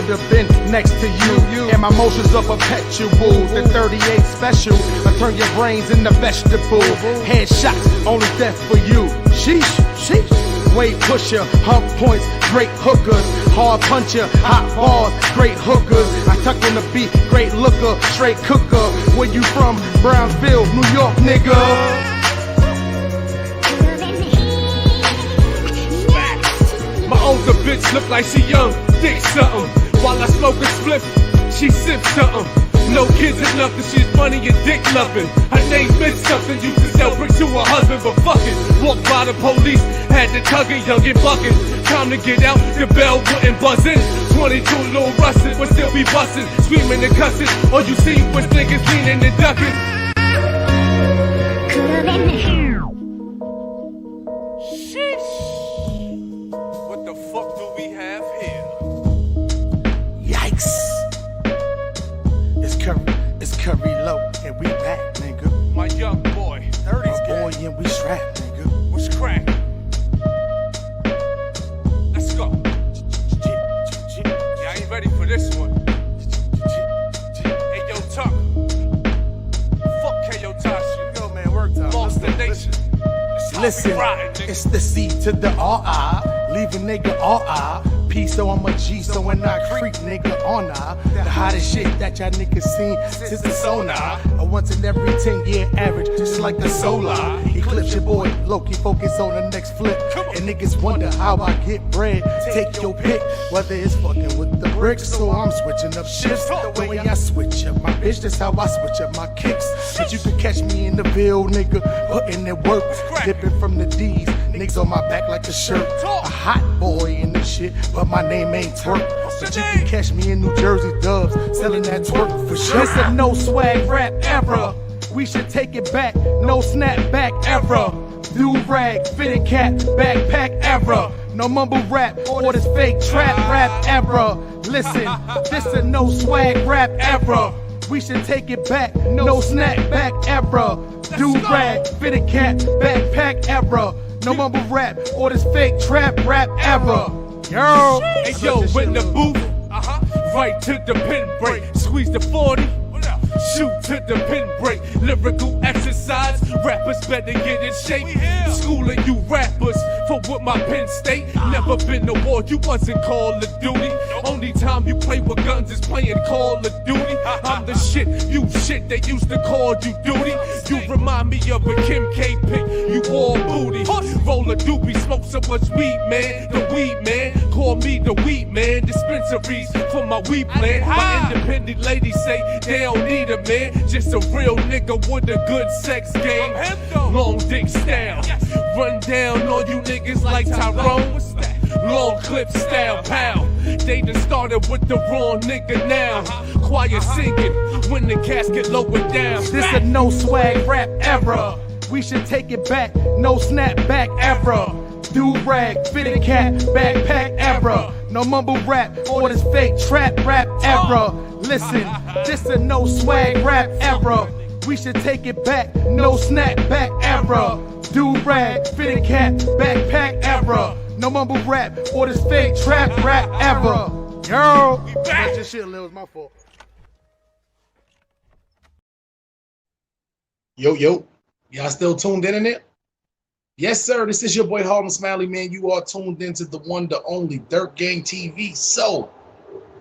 would've been next to you. And my motions are perpetual. The 38 special, I turn your brains into vegetable. Headshots, only death for you. Sheesh, sheesh. Weight pusher, hump points, great hookers. Hard puncher, hot bars, great hookers. I tuck on the beat, great looker, straight cooker. Where you from? Brownsville, New York, nigga. My older bitch look like she young, thick something. While I smoke a spliff, she sip something. No kids or nothing, she's funny and dick loving. Her name meant something, used to sell bricks to her husband, but fuck it. Walked by the police, had to tug it, young and bucking. Time to get out, the bell wouldn't buzz in. 22 little rusted, but still be busting. Screaming and cussing, all you see was niggas leaning and ducking. Sheesh. What the fuck do we have here? Yikes. It's Curry Low, and we back, nigga. My young boy, 30s boy, and we strapped, nigga. What's crack? Let's go. Yeah, I ain't ready for this one. Hey, yo, Tuck. Fuck K.O. Tashi. Yo, man, work time. Lost the nation. Listen, it's the C to the R-I. Leave a nigga R-I. P, so I'm a G, so when I creep, nigga, on I. The hottest shit that y'all niggas seen since the sonar. A once in every 10-year average, just like the solar. Eclipse your boy, low-key focus on the next flip. And niggas wonder how I get bread. Take your pick, whether it's fucking with the bricks, so I'm switching up shifts. The way I switch up my bitch, that's how I switch up my kicks. But you can catch me in the Ville, nigga, putting in work. Dipping from the D's, niggas on my back like a shirt. A hot boy in the shit, but my name ain't Twerk. But you can catch me in New Jersey Dubs, selling that twerk for sure. It's a no swag rap era. We should take it back, no snapback era. Do-rag, fitted cap, backpack era. No mumble rap or this fake trap rap era. Listen, this a no swag rap era. We should take it back, no snapback era. Do-rag, fitted cap, backpack era. No mumble rap or this fake trap rap era. Yo, hey yo, in the booth, right to the pin break, squeeze the 40, shoot to the pin break, lyrical exercise, rappers better get in shape, schooling you rappers for what my pen state, never been to war, you wasn't Call of Duty, only time you play with guns is playing Call of Duty, I'm the shit, you shit, they used to call you duty, you remind me of a Kim K pick, you all booty, roll a doobie, smoke so much weed, man, the weed man, call me the weed man, dispensaries for my weed plant, my independent ladies say they don't need a man, just a real nigga with a good sex game, long dick style, run down on you niggas like Tyrone, long clip style, pow, they done started with the wrong nigga now, choir singing, when the casket lowered down, this a no swag rap era. We should take it back, no snapback era. Do-rag, fitted cap, backpack era. No mumble rap or this fake trap rap era. Listen, this a no swag rap era. We should take it back, no snapback era. Do-rag, fitted cap, backpack era. No mumble rap or this fake trap rap era. Yo, that's your shit, Lil. It's my fault. Yo. Y'all still tuned in it? Yes, sir. This is your boy Harlem Smiley, man. You are tuned into the one, the only Dirt Gang TV. So,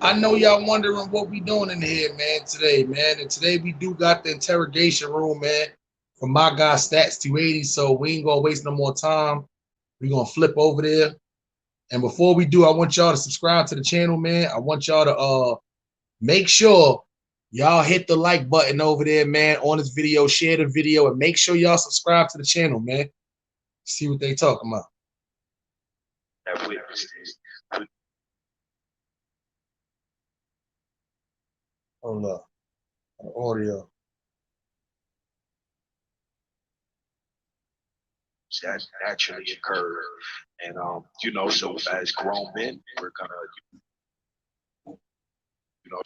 I know y'all wondering what we doing in here, man, today, man. And today we do got the interrogation room, man, from my guy Stats280. So, we ain't going to waste no more time. We're going to flip over there. And before we do, I want y'all to subscribe to the channel, man. I want y'all to make sure y'all hit the like button over there, man, on this video. Share the video and make sure y'all subscribe to the channel, man. See what they talking about. Hold up. Audio. That naturally occurred. And, you know, so as grown men, we're going to, you know,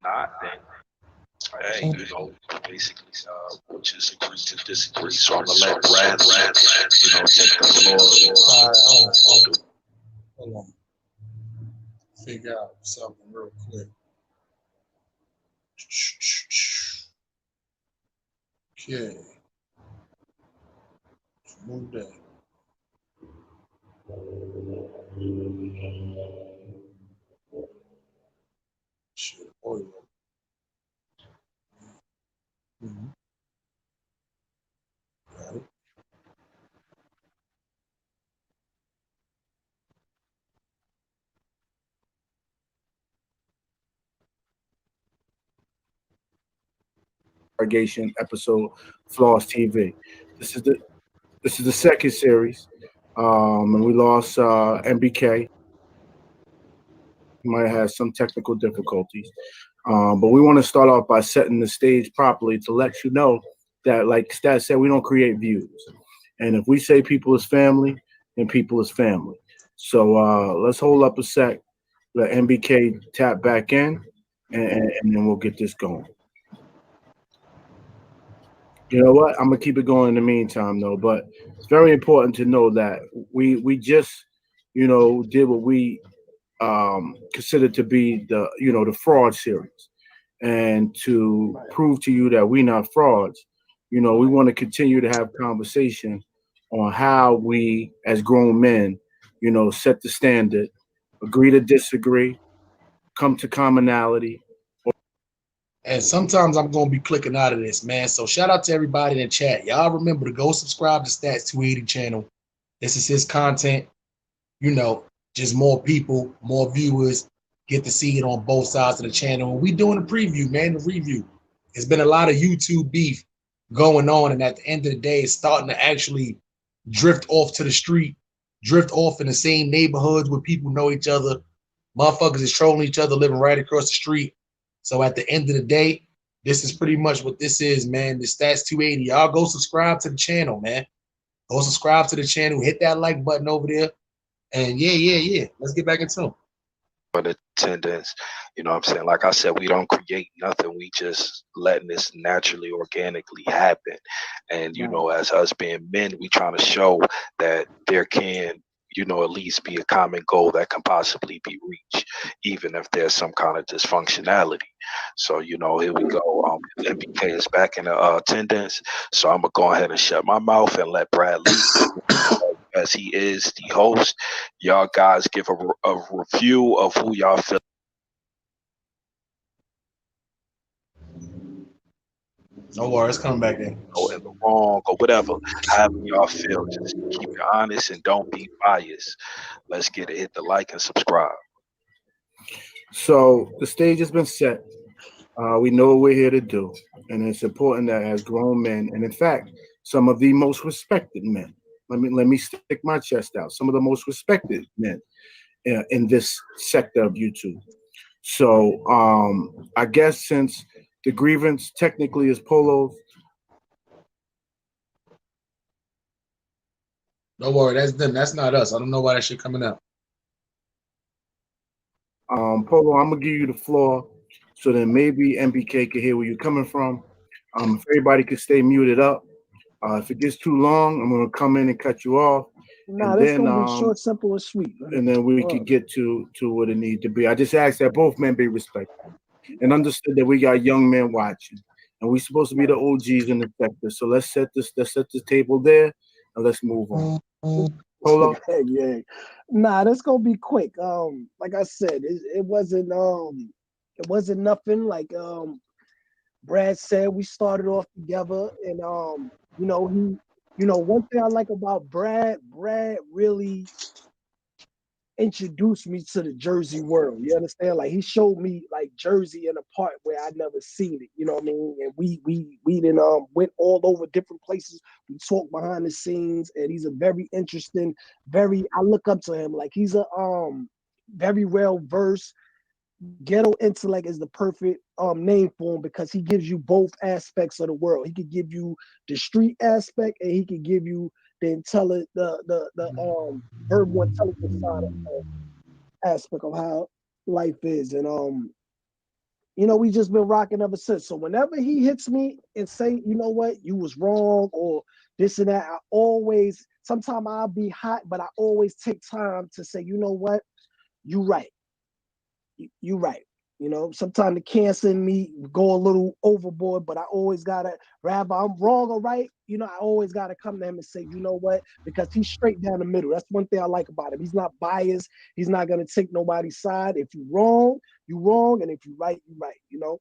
not, then, hey, you know, basically, we'll just agree to disagree. So I'm gonna let Brad, you know, take the floor. figure out something real quick. Okay. Move that. Shit, oil. Mm-hmm. Got it. Interrogation episode Floss TV. This is the this is the second series, and we lost MBK. He might have some technical difficulties, but we want to start off by setting the stage properly to let you know that, like Stat said, we don't create views, and if we say people is family, then people is family. So let's hold up a sec, let MBK tap back in, and then we'll get this going. You know what? I'm gonna keep it going in the meantime, though. But it's very important to know that we just, did what we consider to be the fraud series, and to prove to you that we're not frauds. We want to continue to have conversation on how we, as grown men, set the standard, agree to disagree, come to commonality. And sometimes I'm gonna be clicking out of this, man. So shout out to everybody in the chat. Y'all remember to go subscribe to Stats 280 channel. This is his content. You know, just more people, more viewers get to see it on both sides of the channel. And we doing a preview, man, the review. There's been a lot of YouTube beef going on, and at the end of the day, it's starting to actually drift off to the street, drift off in the same neighborhoods where people know each other. Motherfuckers is trolling each other, living right across the street. So at the end of the day, this is pretty much what this is, man. The Stats 280. Y'all go subscribe to the channel, man. Go subscribe to the channel. Hit that like button over there. And yeah. Let's get back into them. For the attendance, you know what I'm saying? Like I said, we don't create nothing. We just letting this naturally, organically happen. And, as us being men, we trying to show that there can, at least be a common goal that can possibly be reached, even if there's some kind of dysfunctionality. So, here we go. MBK is back in the attendance. So I'm going to go ahead and shut my mouth and let Brad lead, as he is the host. Y'all guys give a review of who y'all feel No worries, coming back in. in the wrong or whatever. However y'all feel, just keep it honest and don't be biased. Let's get it. Hit the like and subscribe. So the stage has been set. We know what we're here to do, and it's important that as grown men, and in fact, some of the most respected men. Let me stick my chest out. Some of the most respected men in this sector of YouTube. So I guess since the grievance technically is Polo's. Don't worry, that's them. That's not us. I don't know why that shit coming up. Polo, I'm gonna give you the floor, so then maybe MBK can hear where you're coming from. If everybody could stay muted up. If it gets too long, I'm gonna come in and cut you off. Nah, that's gonna be short, simple, and sweet. Man. And then we could get to what it needs to be. I just ask that both men be respectful and understood that we got young men watching, and we're supposed to be the OGs in the sector. So let's set this table there, and let's move on. Hold up. Yeah. Nah, that's gonna be quick. Like I said, it wasn't nothing. Like Brad said, we started off together, and one thing I like about Brad really introduced me to the Jersey world. You understand? Like he showed me like Jersey in a part where I'd never seen it. You know what I mean? And we then went all over different places. We talked behind the scenes, and he's a very interesting, I look up to him. Like he's a very well versed. Ghetto intellect is the perfect name for him because he gives you both aspects of the world. He could give you the street aspect, and he could give you the verbal intelligence side of aspect of how life is. And we just been rocking ever since. So whenever he hits me and say, you know what, you was wrong or this and that, sometimes I'll be hot, but I always take time to say, you know what, you right. you're right. You know, sometimes the cancer in me go a little overboard, but I always gotta, rather I'm wrong or right, you know, I always gotta come to him and say, you know what, because he's straight down the middle. That's one thing I like about him. He's not biased. He's not gonna take nobody's side. If you wrong, and if you right, you right. You know.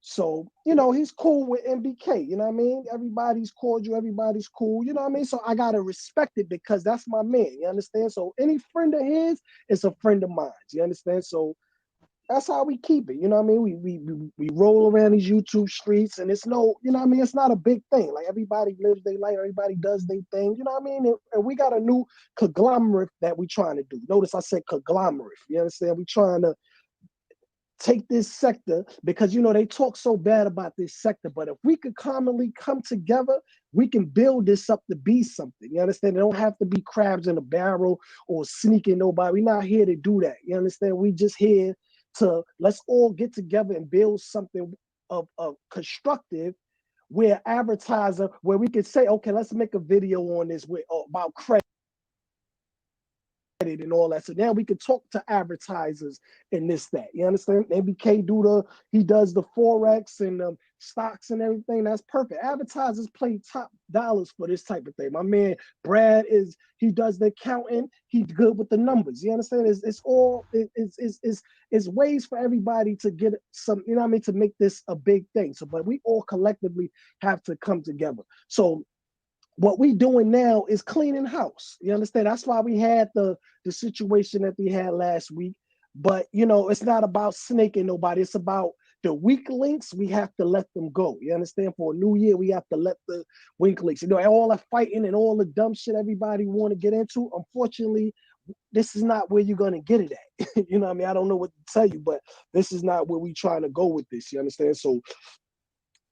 So, you know, he's cool with MBK, you know what I mean? Everybody's cordial, everybody's cool, you know what I mean? So I gotta respect it because that's my man, you understand? So any friend of his is a friend of mine, you understand? So that's how we keep it, you know what I mean? We roll around these YouTube streets and it's no, you know what I mean? It's not a big thing. Like everybody lives their life, everybody does their thing, you know what I mean? And we got a new conglomerate that we trying to do. Notice I said conglomerate, you understand? We trying to take this sector because you know they talk so bad about this sector, but if we could commonly come together, we can build this up to be something. You understand? It don't have to be crabs in a barrel or sneaking nobody. We're not here to do that. You understand? We just here to let's all get together and build something of constructive where advertiser where we could say, okay, let's make a video on this with about credit and all that. So now we can talk to advertisers and this, that. You understand? MBK he does the Forex and stocks and everything. That's perfect. Advertisers pay top dollars for this type of thing. My man Brad he does the accounting. He's good with the numbers. You understand? It's ways for everybody to get some, you know what I mean, to make this a big thing. So, but we all collectively have to come together. So what we doing now is cleaning house. You understand? That's why we had the situation that we had last week. But you know, it's not about snaking nobody. It's about the weak links. We have to let them go. You understand? For a new year, we have to let the weak links. You know, all the fighting and all the dumb shit everybody want to get into. Unfortunately, this is not where you're gonna get it at. You know what I mean? I don't know what to tell you, but this is not where we trying to go with this. You understand? So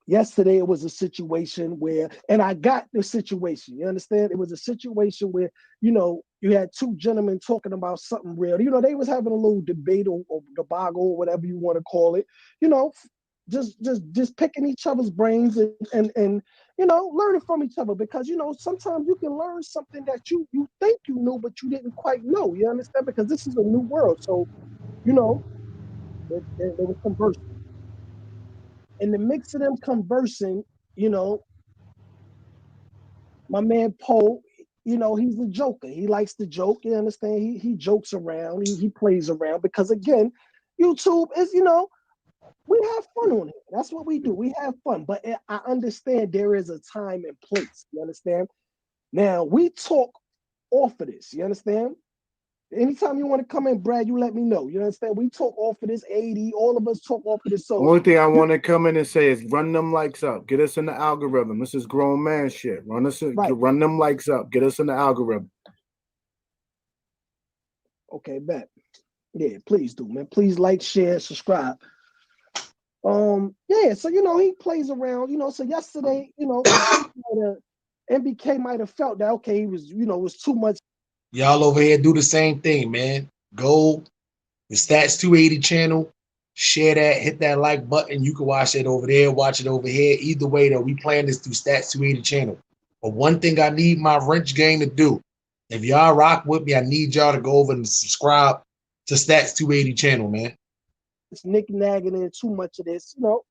yesterday it was a situation where, and I got the situation, you understand? It was a situation where, you know, you had two gentlemen talking about something real. You know, they was having a little debate or debacle or whatever you want to call it, you know, just picking each other's brains and you know, learning from each other because, you know, sometimes you can learn something that you think you knew, but you didn't quite know, you understand? Because this is a new world. So, you know, they were conversing. In the mix of them conversing, you know, my man Poe, you know, he's a joker. He likes to joke. You understand? He jokes around. He plays around because again, YouTube is, you know, we have fun on it. That's what we do. We have fun. But I understand there is a time and place. You understand? Now we talk off of this. You understand? Anytime you want to come in, Brad, you let me know. You understand? We talk off of this 80. All of us talk off of this. So only thing I want to come in and say is run them likes up. Get us in the algorithm. This is grown man shit. Run them likes up. Get us in the algorithm. Okay, bet. Yeah, please do, man. Please like, share, subscribe. Yeah, so you know, he plays around, you know. So yesterday, you know, MBK might have felt that okay, he was, you know, it was too much. Y'all over here do the same thing, man. Go the Stats280 channel, share that, hit that like button. You can watch it over there, watch it over here. Either way, though, we playing this through Stats280 channel. But one thing I need my wrench gang to do, if y'all rock with me, I need y'all to go over and subscribe to Stats280 channel, man. It's Nick nagging in too much of this, you know,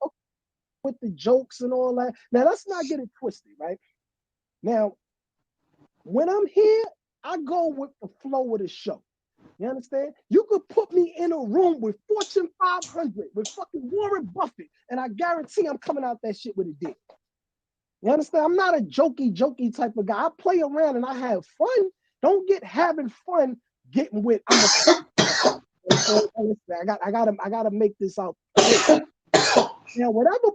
with the jokes and all that. Now let's not get it twisted, right? Now, when I'm here, I go with the flow of the show. You understand? You could put me in a room with Fortune 500, with fucking Warren Buffett, and I guarantee I'm coming out that shit with a dick. You understand? I'm not a jokey type of guy. I play around and I have fun. Don't get having fun getting with. I gotta make this out. Now, whatever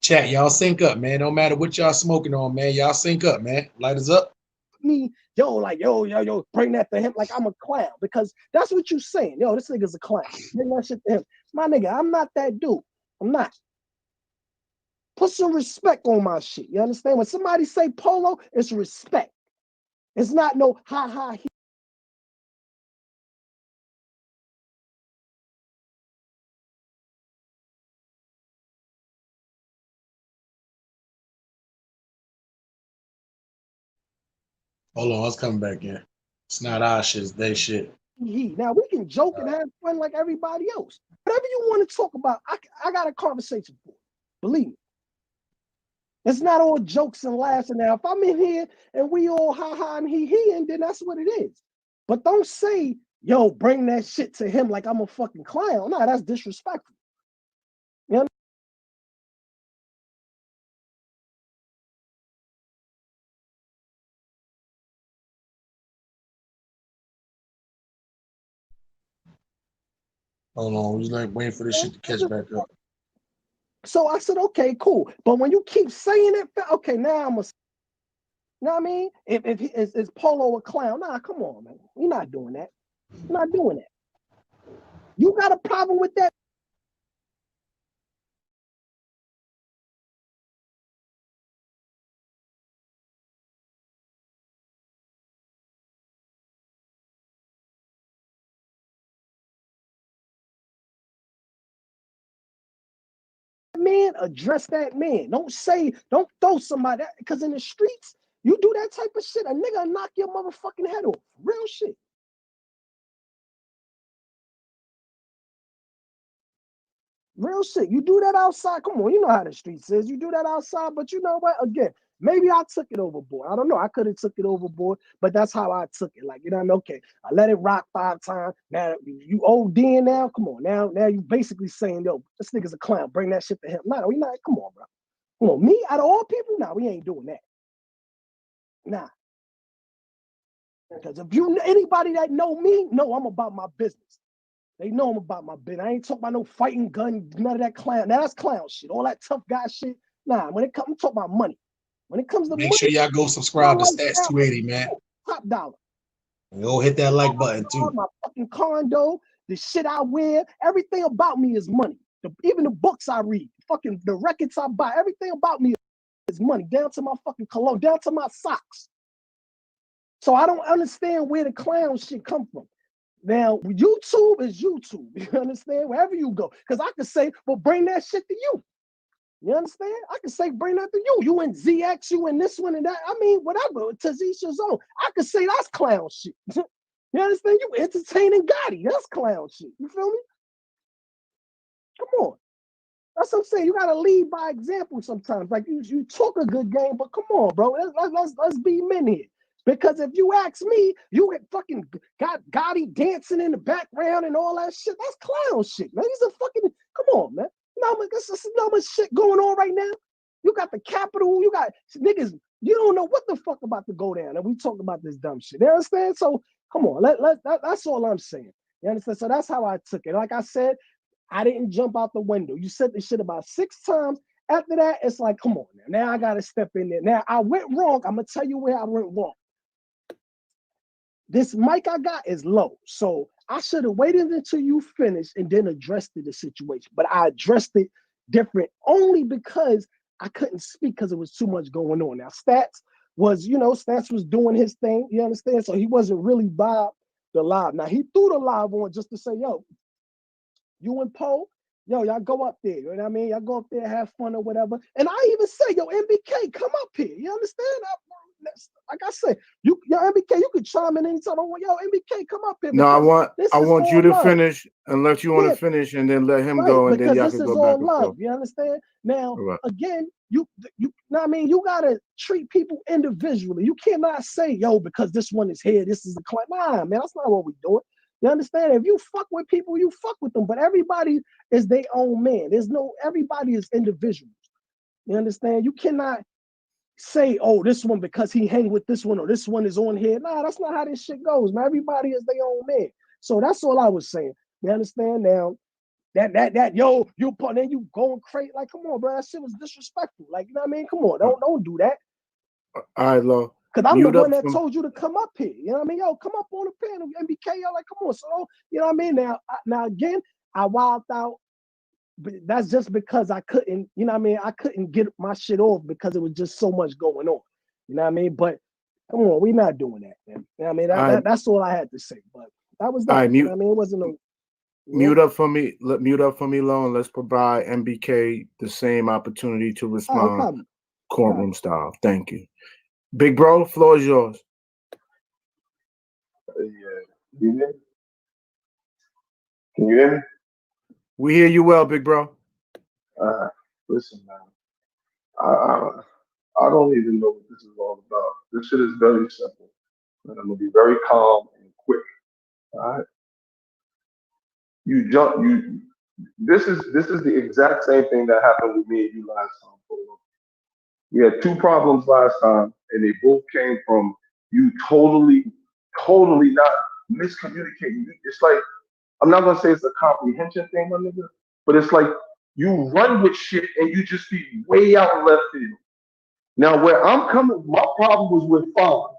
Chat, y'all sync up, man. No matter what y'all smoking on, man. Y'all sync up, man. Light us up. me, yo, bring that to him like I'm a clown because that's what you saying. Yo, this nigga's a clown. Bring that shit to him. My nigga, I'm not that dude. I'm not. Put some respect on my shit. You understand? When somebody say polo, it's respect. It's not no ha ha. Hold on, let's come back in. It's not our shit, it's they shit. Now we can joke and have fun like everybody else. Whatever you want to talk about, I got a conversation for it. Believe me. It's not all jokes and laughs. And now, if I'm in here and we all ha ha and he, and then that's what it is. But don't say, yo, bring that shit to him like I'm a fucking clown. No, that's disrespectful. You know? Hold on, we like waiting for this shit to catch back up. So I said, okay, cool. But when you keep saying it, okay, now I'm a. You know what I mean? If is Polo a clown? Nah, come on, man. We're not doing that. We're not doing that. You got a problem with that? Man, address that man. Don't throw somebody, because in the streets, you do that type of shit, a nigga knock your motherfucking head off. Real shit. Real shit. You do that outside. Come on, you know how the streets is. You do that outside, but you know what? Again, maybe I took it overboard. I don't know. I could have took it overboard, but that's how I took it. Like, you know what I mean? Okay, I let it rock 5 times. Now you ODing now. Come on, now you basically saying, yo, this nigga's a clown. Bring that shit to him. Nah, we not. Come on, bro. Come on, me out of all people, nah, we ain't doing that. Nah. Because if anybody that know me, know I'm about my business. They know I'm about my business. I ain't talking about no fighting gun, none of that clown. Now that's clown shit. All that tough guy shit. Nah, when it comes, I'm talking about money. When it comes to Make money, sure y'all go subscribe to Stats280, man. Top dollar. And go hit that like button too. My fucking condo, the shit I wear, everything about me is money. Even the books I read, fucking the records I buy, everything about me is money. Down to my fucking cologne, down to my socks. So I don't understand where the clown shit come from. Now, YouTube is YouTube. You understand? Wherever you go. Because I could say, well, bring that shit to you. You understand? I could say, bring that to you. You and ZX, you and this one and that. I mean, whatever. To each his own. I could say that's clown shit. You understand? You entertaining Gotti. That's clown shit. You feel me? Come on. That's what I'm saying. You gotta lead by example sometimes. Like you talk a good game, but come on, bro. Let's be men here. Because if you ask me, you get fucking got Gotti dancing in the background and all that shit. That's clown shit, man. He's a fucking, come on, man. There's not much shit going on right now. You got the Capitol, you got niggas, you don't know what the fuck about to go down. And we talk about this dumb shit. You understand? So come on, that's all I'm saying. You understand? So that's how I took it. Like I said, I didn't jump out the window. You said this shit about 6 times. After that, it's like, come on now. Now I gotta step in there. Now I went wrong. I'm gonna tell you where I went wrong. This mic I got is low. So I should have waited until you finished and then addressed the situation. But I addressed it different only because I couldn't speak because there was too much going on. Now, Stats was doing his thing. You understand? So he wasn't really by the live. Now, he threw the live on just to say, yo, you and Poe, yo, y'all go up there. You know what I mean? Y'all go up there, have fun or whatever. And I even say, yo, MBK, come up here. You understand? Like I said, yo, MBK, you could chime in anytime. I want, yo, MBK, come up here. No, I want you to finish unless you want to finish, and then let him go, and then y'all can go back and forth. You understand? Now, again, you know what I mean? You gotta treat people individually. You cannot say, yo, because this one is here, this is a client. Nah, man, that's not what we're doing. You understand? If you fuck with people, you fuck with them. But everybody is their own man. Everybody is individuals. You understand? You cannot say, oh, this one because he hang with this one or this one is on here. Nah, that's not how this shit goes, man. Everybody is their own man. So that's all I was saying. You understand? Now, yo, then you going crazy. Like, come on, bro. That shit was disrespectful. Like, you know what I mean? Come on, don't do that. All right, Lo. Because I'm the one that told you to come up here. You know what I mean? Yo, come up on the panel, MBK. Yo, like, come on. So, you know what I mean? Now again, I wilded out. But that's just because I couldn't, you know what I mean? I couldn't get my shit off because there was just so much going on. You know what I mean? But come on, we're not doing that, man. You know what I mean? That's all I had to say. But that was that. All right, you know what I mean? It wasn't no. Mute up for me. Mute up for me, Lo, and let's provide MBK the same opportunity to respond courtroom style. Thank you. Big bro, floor is yours. Yeah. You there? Can you hear me? We hear you well, big bro. Listen, man. I don't even know what this is all about. This shit is very simple, and I'm gonna be very calm and quick. All right. You jump. You. This is the exact same thing that happened with me and you last time. Polo. We had two problems last time, and they both came from you totally not miscommunicating. It's like I'm not gonna say it's a comprehension thing, my nigga, but it's like you run with shit and you just be way out in left field. Now, where I'm coming, my problem was with Fonz.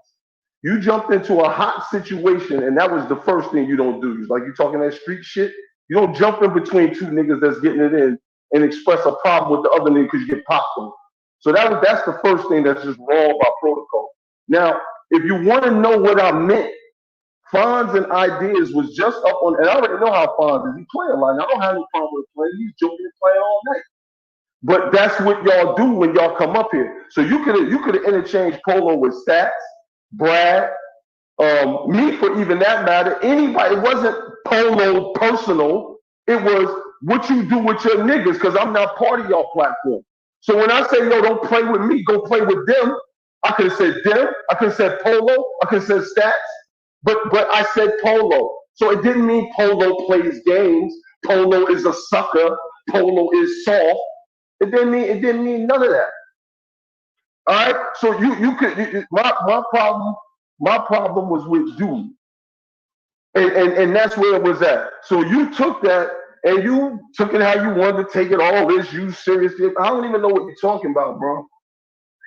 You jumped into a hot situation, and that was the first thing you don't do. It's like you talking that street shit. You don't jump in between two niggas that's getting it in and express a problem with the other nigga because you get popped on. So that's the first thing that's just wrong by protocol. Now, if you want to know what I meant, Fonz and Ideas was just up on, and I already know how Fonz is. He play a lot. I don't have any problem with playing. He's joking and playing all night. But that's what y'all do when y'all come up here. So you could have interchanged Polo with Stats, Brad, me for even that matter. Anybody. It wasn't Polo personal. It was what you do with your niggas because I'm not part of y'all platform. So when I say, yo, don't play with me, go play with them, I could have said them, I could have said Polo, I could have said Stats, but I said Polo. So it didn't mean Polo plays games. Polo is a sucker. Polo is soft. It didn't mean none of that. All right. So my problem was with you, and that's where it was at. So you took that and you took it how you wanted to take it. All this you serious. I don't even know what you're talking about, bro.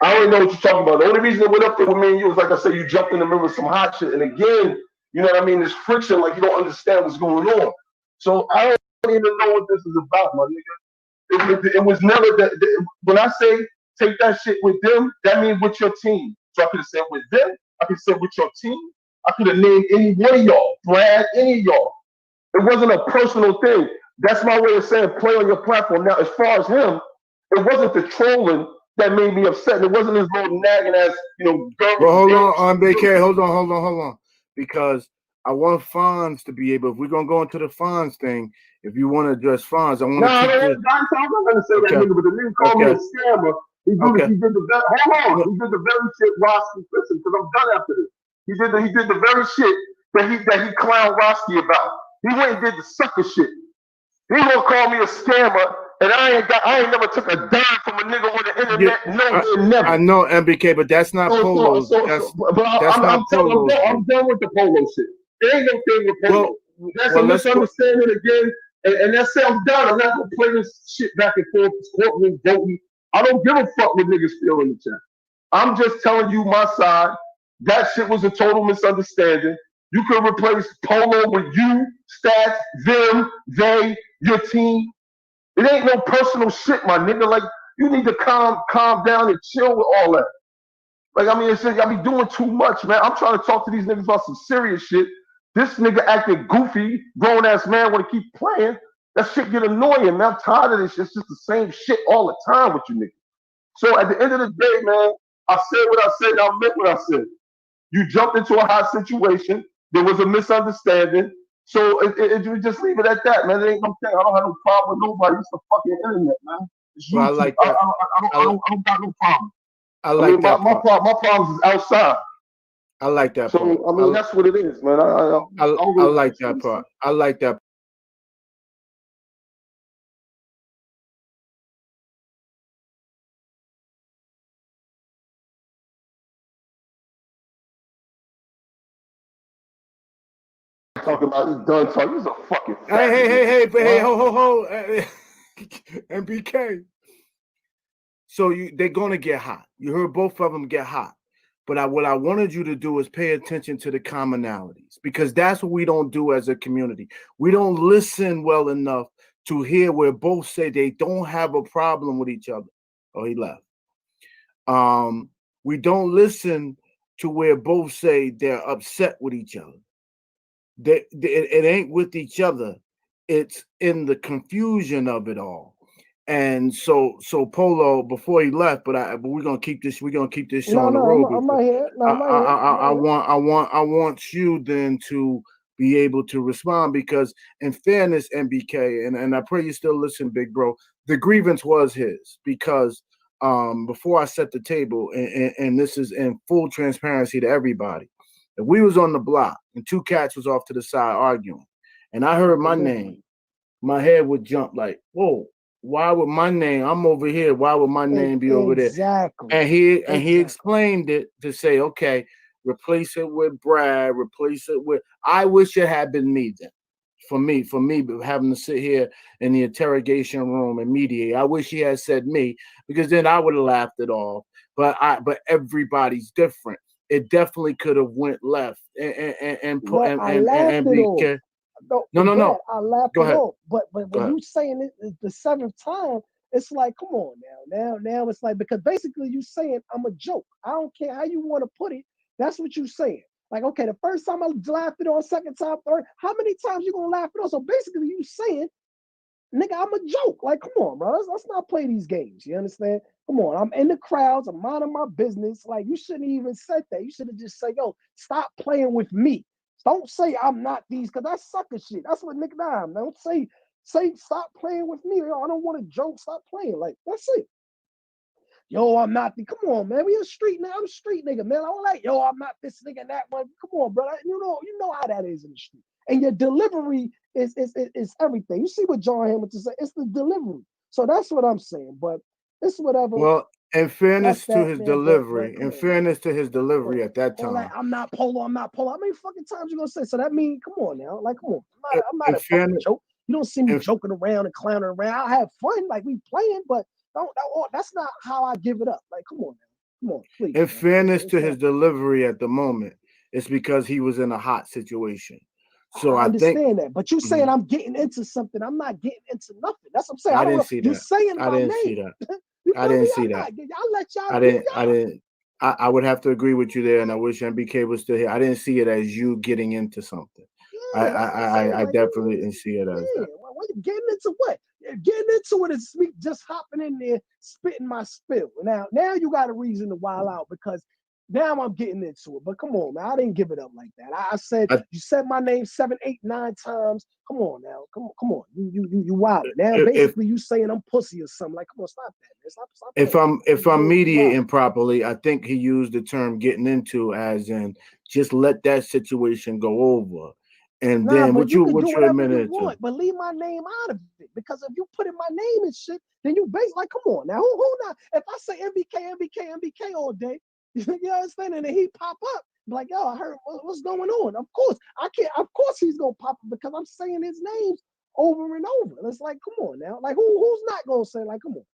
I don't even know what you're talking about. The only reason it went up there with me and you was like I said, you jumped in the middle of some hot shit, and again, you know what I mean? There's friction, like you don't understand what's going on. So I don't even know what this is about, my nigga. It was never that. When I say take that shit with them, that means with your team. So I could have said with them. I could have said with your team. I could have named any one of y'all, Brad, any of y'all. It wasn't a personal thing. That's my way of saying play on your platform. Now, as far as him, it wasn't the trolling that made me upset. It wasn't his little nagging ass, girl. Well, hold on, BK. Hold on. Because I want Fonz to be able, if we're going to go into the Fonz thing, if you want to address Fonz, I want to keep this. I'm not going to say that nigga, but the nigga called me a scammer. He did the very shit Roski, listen, because I'm done after this. He did the very shit that he clowned Roski about. He went and did the sucker shit. He gonna call me a scammer, and I ain't never took a dime from a nigga on the internet. No, never. I know MBK, but that's not Polo. I'm done with the Polo shit. It ain't no thing with Polo. That's a misunderstanding again, and that's it. I'm done. I'm not gonna play this shit back and forth. This courtroom voting. I don't give a fuck what niggas feel in the chat. I'm just telling you my side. That shit was a total misunderstanding. You could replace Polo with you, Stats, them, they, your team. It ain't no personal shit, my nigga. Like, you need to calm down and chill with all that. Like, I mean, it's just, y'all be doing too much, man. I'm trying to talk to these niggas about some serious shit. This nigga acting goofy, grown-ass man want to keep playing. That shit get annoying, man. I'm tired of this shit. It's just the same shit all the time with you niggas. So at the end of the day, man, I said what I said, and I meant what I said. You jumped into a hot situation. There was a misunderstanding. So you just leave it at that, man. It ain't no thing. I don't have no problem with nobody. It's the fucking internet, man. Well, I like that. I don't got no problem. I like that. My problems is outside. I like that. So part. I mean, that's what it is, man. I like that part. I like that. Talking about he's done talking. He's a fucking hey, ho, MBK. So they're gonna get hot. You heard both of them get hot. But what I wanted you to do is pay attention to the commonalities, because that's what we don't do as a community. We don't listen well enough to hear where both say they don't have a problem with each other. Oh, he left. We don't listen to where both say they're upset with each other. It ain't with each other. It's in the confusion of it all. And so Polo, before he left, but we're gonna keep this. We're gonna keep this show on the road. I'm right here. I want you then to be able to respond, because in fairness, MBK, and I pray you still listen, big bro, the grievance was his, because before I set the table, and this is in full transparency to everybody, if we was on the block and two cats was off to the side arguing, and I heard my name, my head would jump like, whoa, why would my name, I'm over here, why would my name be over there? Exactly. And he explained it to say, okay, replace it with Brad, replace it with, I wish it had been me then. For me, having to sit here in the interrogation room and mediate, I wish he had said me, because then I would have laughed it off. But everybody's different. It definitely could have went left and be. No. I laughed it off. But when you saying it the seventh time, it's like, come on now it's like, because basically you saying I'm a joke. I don't care how you want to put it. That's what you saying. Like, okay, the first time I laughed it on, second time, third, how many times you gonna laugh it on? So basically you saying, nigga, I'm a joke. Like, come on, bro. Let's not play these games. You understand? Come on. I'm in the crowds. I'm minding my business. Like, you shouldn't even said that. You should have just said, yo, stop playing with me. Don't say I'm not these, because that's sucker shit. That's what nigga I'm. Don't say stop playing with me. Yo, I don't want to joke. Stop playing. Like, that's it. Yo, I'm not the. Come on, man. We a street nigga. I'm a street nigga, man. I don't like, yo, I'm not this nigga and that one. Come on, bro. You know how that is in the street. And your delivery is everything. You see what John Hamilton said? It's the delivery. So that's what I'm saying. But it's whatever. Well, in fairness to his delivery, at that time, like, I'm not polo. How many fucking times you gonna say? So that means, come on now. Like, come on. I'm not a fucking joke. You don't see me joking around and clowning around. I have fun, like we playing, but that's not how I give it up. Like, come on now. Come on, please. In fairness to his delivery at the moment, it's because he was in a hot situation. So I understand that, but you saying I'm getting into something. I'm not getting into nothing. That's what I'm saying. I didn't see that. You're saying my name. See that. I didn't see that. I'll let y'all. I didn't. I would have to agree with you there, and I wish MBK was still here. I didn't see it as you getting into something. Yeah, I definitely didn't see it as that. What you getting into? What? Getting into it is me just hopping in there, spitting my spill. Now you got a reason to wild out, because now I'm getting into it. But come on, man, I didn't give it up like that. I said you said my name 7, 8, 9 times. Come on now, come on. You wild. Now basically you saying I'm pussy or something. Like, come on, stop that, man. Stop if I'm mediating properly, I think he used the term getting into as in just let that situation go over. And then what you admitted to. But leave my name out of it, because if you put in my name and shit, then you basically like, come on now, who not? If I say MBK all day, you understand? And then he pop up like, yo, I heard what's going on. Of course, I can't. Of course, he's gonna pop up because I'm saying his names over and over. It's like, come on now, like who's not gonna say, like, come on,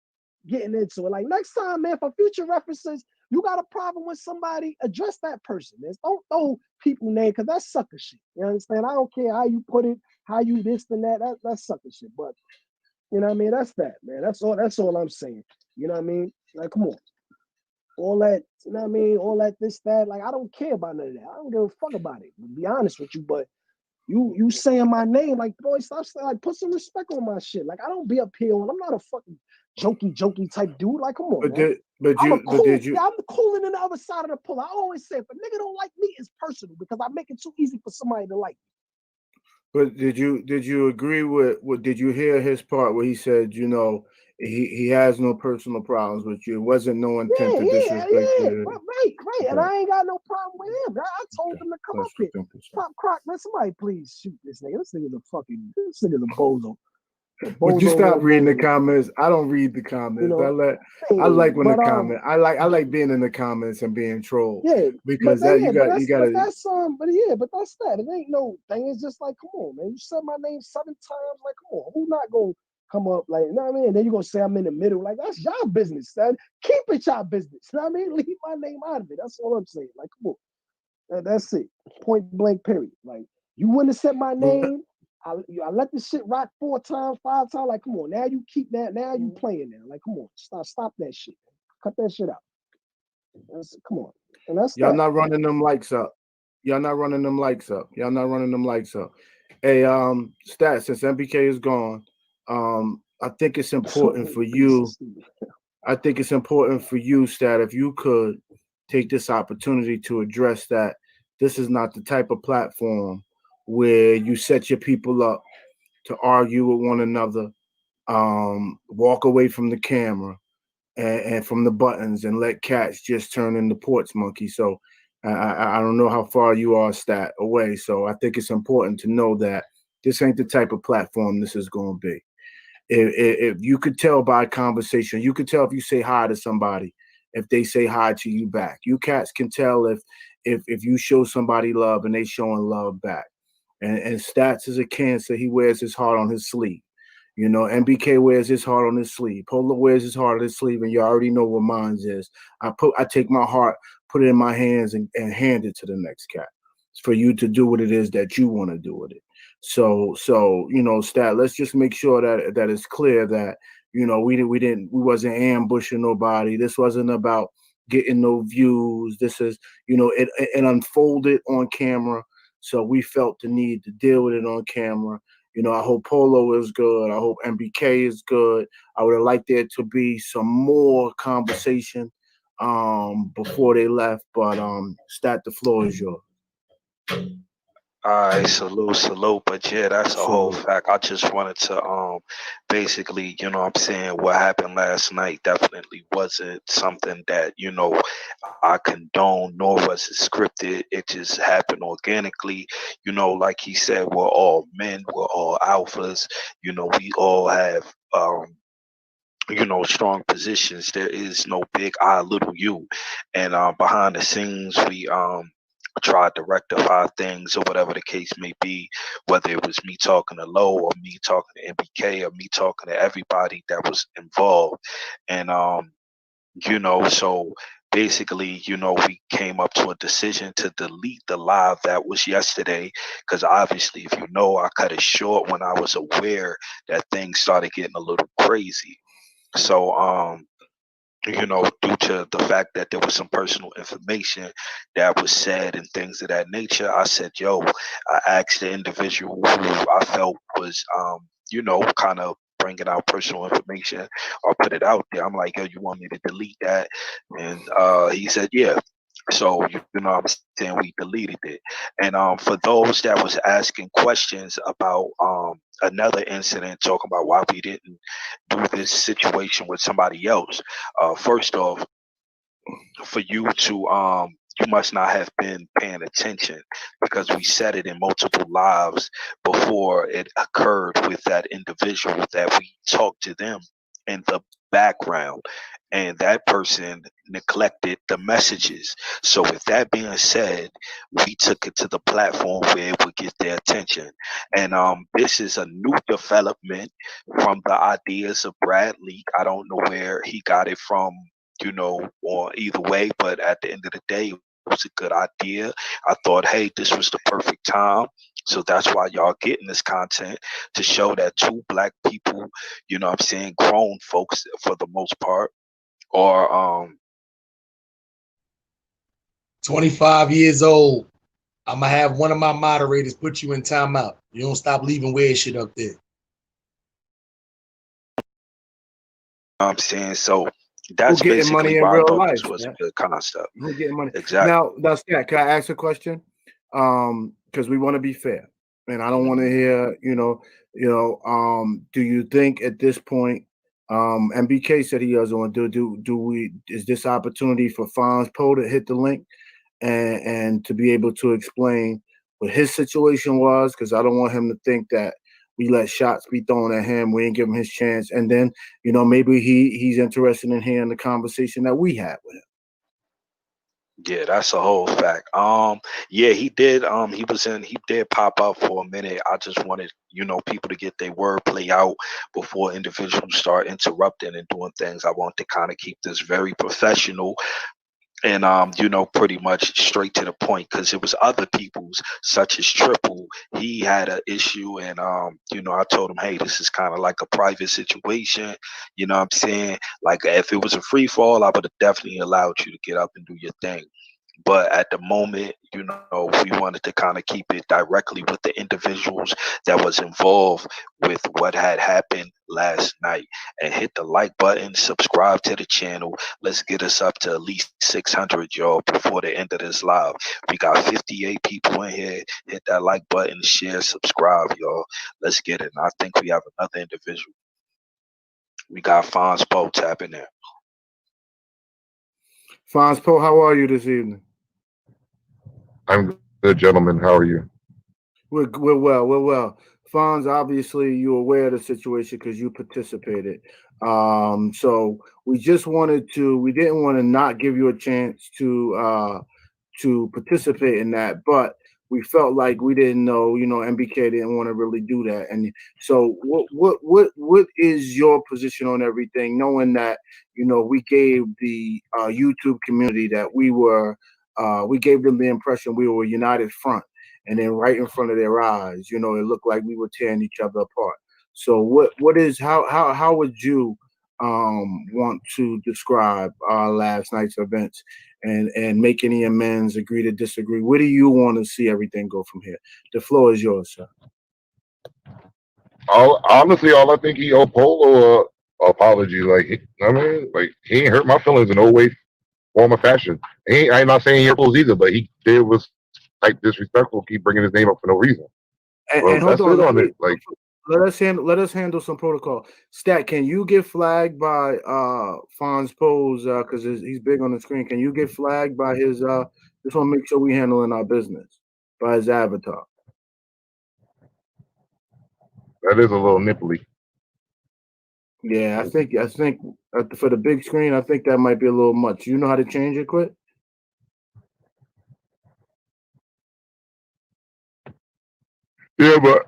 getting into it. Like, next time, man, for future references, you got a problem with somebody, address that person, man. Don't throw people name, because that's sucker shit. You understand? I don't care how you put it, how you this and that. That's sucker shit. But you know what I mean? That's that, man. That's all I'm saying. You know what I mean? Like, come on. All that, you know what I mean? All that, this, that. Like, I don't care about none of that. I don't give a fuck about it, to be honest with you. But you saying my name, like, boy, stop saying, like, put some respect on my shit. Like, I don't be up here on, I'm not a fucking jokey type dude. Like, come on, man. I'm cooling in the other side of the pool. I always say, if a nigga don't like me, it's personal, because I make it too easy for somebody to like me. But did you agree with what? Did you hear his part where he said, you know, he has no personal problems with you? It wasn't no intent to disrespect you. Right. Okay. And I ain't got no problem with him. I told him to come up here. Pop Croc, man, somebody please shoot this nigga. This nigga's a bozo. Would you stop reading the comments? I don't read the comments. You know, I like when the comment. I like being in the comments and being trolled. Yeah, because but you got to. But that's that. It ain't no thing. It's just like, come on, man. You said my name 7 times. Like, come on, who not gonna come up? Like, you know what I mean? And then you gonna say I'm in the middle. Like, that's y'all business, son. Keep it y'all business. You know what I mean? Leave my name out of it. That's all I'm saying. Like, come on. That's it. Point blank. Period. Like, you wouldn't have said my name. I let this shit rock 4 times, 5 times. Like, come on, now you keep that. Now you playing now. Like, come on, stop that shit. Cut that shit out. Come on. And that's y'all not running them likes up. Y'all not running them likes up. Hey, Stats, since MBK is gone, I think it's important for you. I think it's important for you, Stat, if you could take this opportunity to address that this is not the type of platform where you set your people up to argue with one another, walk away from the camera and from the buttons and let cats just turn into porch monkeys. So I don't know how far you are stat away. So I think it's important to know that this ain't the type of platform this is going to be. If you could tell by conversation, you could tell if you say hi to somebody, if they say hi to you back. You cats can tell if you show somebody love and they showing love back. And Stats is a cancer. He wears his heart on his sleeve. You know, MBK wears his heart on his sleeve. Polo wears his heart on his sleeve, and you already know what mine is. I take my heart, put it in my hands, and hand it to the next cat. It's for you to do what it is that you want to do with it. So you know, Stat. Let's just make sure that it's clear that you know we wasn't ambushing nobody. This wasn't about getting no views. This is it unfolded on camera. So we felt the need to deal with it on camera. You know, I hope Polo is good. I hope MBK is good. I would have liked there to be some more conversation before they left, but Stat, the floor is yours. All right, salute. But yeah, that's a whole Salute. fact. I just wanted to basically, what I'm saying, what happened last night definitely wasn't something that, I condone, nor was it scripted. It just happened organically. Like he said, we're all men, we're all alphas, we all have strong positions. There is no big I, little you. And behind the scenes, we tried to rectify things or whatever the case may be, whether it was me talking to Low or me talking to MBK or me talking to everybody that was involved. And, so basically, we came up to a decision to delete the live that was yesterday because obviously, if you know, I cut it short when I was aware that things started getting a little crazy. So, due to the fact that there was some personal information that was said and things of that nature, I said, yo, I asked the individual who I felt was, kind of bringing out personal information or put it out there. I'm like, yo, you want me to delete that? And he said, yeah. So, what I'm saying, we deleted it. And for those that was asking questions about another incident, talking about why we didn't do this situation with somebody else, first off, for you to you must not have been paying attention because we said it in multiple lives before it occurred with that individual that we talked to them in the background, and that person neglected the messages. So with that being said, we took it to the platform where it would get their attention. And this is a new development from the ideas of Brad Leak. I don't know where he got it from, or either way, but at the end of the day, it was a good idea. I thought, hey, this was the perfect time. So that's why y'all getting this content to show that two black people, I'm saying, grown folks for the most part, or 25 years old. I'm gonna have one of my moderators put you in timeout. You don't stop leaving weird shit up there. I'm saying, so that's Who getting basically money in why I real thought life? this was a Yeah. good concept. Who getting money? Exactly. Now, Stat, can I ask a question? Because we want to be fair, and I don't want to hear, do you think at this point, MBK said he doesn't want to do we, is this opportunity for Fonz Poe to hit the link and to be able to explain what his situation was? Because I don't want him to think that we let shots be thrown at him. We didn't give him his chance. And then, maybe he's interested in hearing the conversation that we had with him. Yeah, that's a whole fact. Yeah, he did. He did pop up for a minute. I just wanted, people to get their wordplay out before individuals start interrupting and doing things. I want to kind of keep this very professional and pretty much straight to the point, because it was other people's, such as Triple. He had an issue, and I told him, hey, this is kind of like a private situation. You know what I'm saying? Like, if it was a free fall, I would have definitely allowed you to get up and do your thing. But at the moment, you know, we wanted to kind of keep it directly with the individuals that was involved with what had happened last night. And hit the like button, subscribe to the channel. Let's get us up to at least 600, y'all, before the end of this live. We got 58 people in here. Hit that like button, share, subscribe, y'all. Let's get it. And I think we have another individual. We got Fonz Poe tapping in. Fonz Poe, how are you this evening? I'm good, gentlemen. How are you? We're well. We're well. Fonz, obviously you're aware of the situation because you participated. So we just wanted to. We didn't want to not give you a chance to participate in that, but we felt like we didn't know. You know, MBK didn't want to really do that. And so, what is your position on everything? Knowing that we gave the YouTube community that we gave them the impression we were a united front. And then right in front of their eyes, it looked like we were tearing each other apart. So how would you want to describe last night's events and make any amends, agree to disagree? Where do you want to see everything go from here? The floor is yours, sir. Honestly, all I think he owed Polo a apology. Like he ain't hurt my feelings in no way, form, or fashion. I'm not saying he hurt those either, but he did was like disrespectful. Keep bringing his name up for no reason. And hold on, Like, let us handle some protocol. Stat, can you get flagged by Fonz Pose because he's big on the screen? Can you get flagged by his? Just want to make sure we handling our business by his avatar. that is a little nipply. Yeah, I think for the big screen, I think that might be a little much. You know how to change it, quick? Yeah, but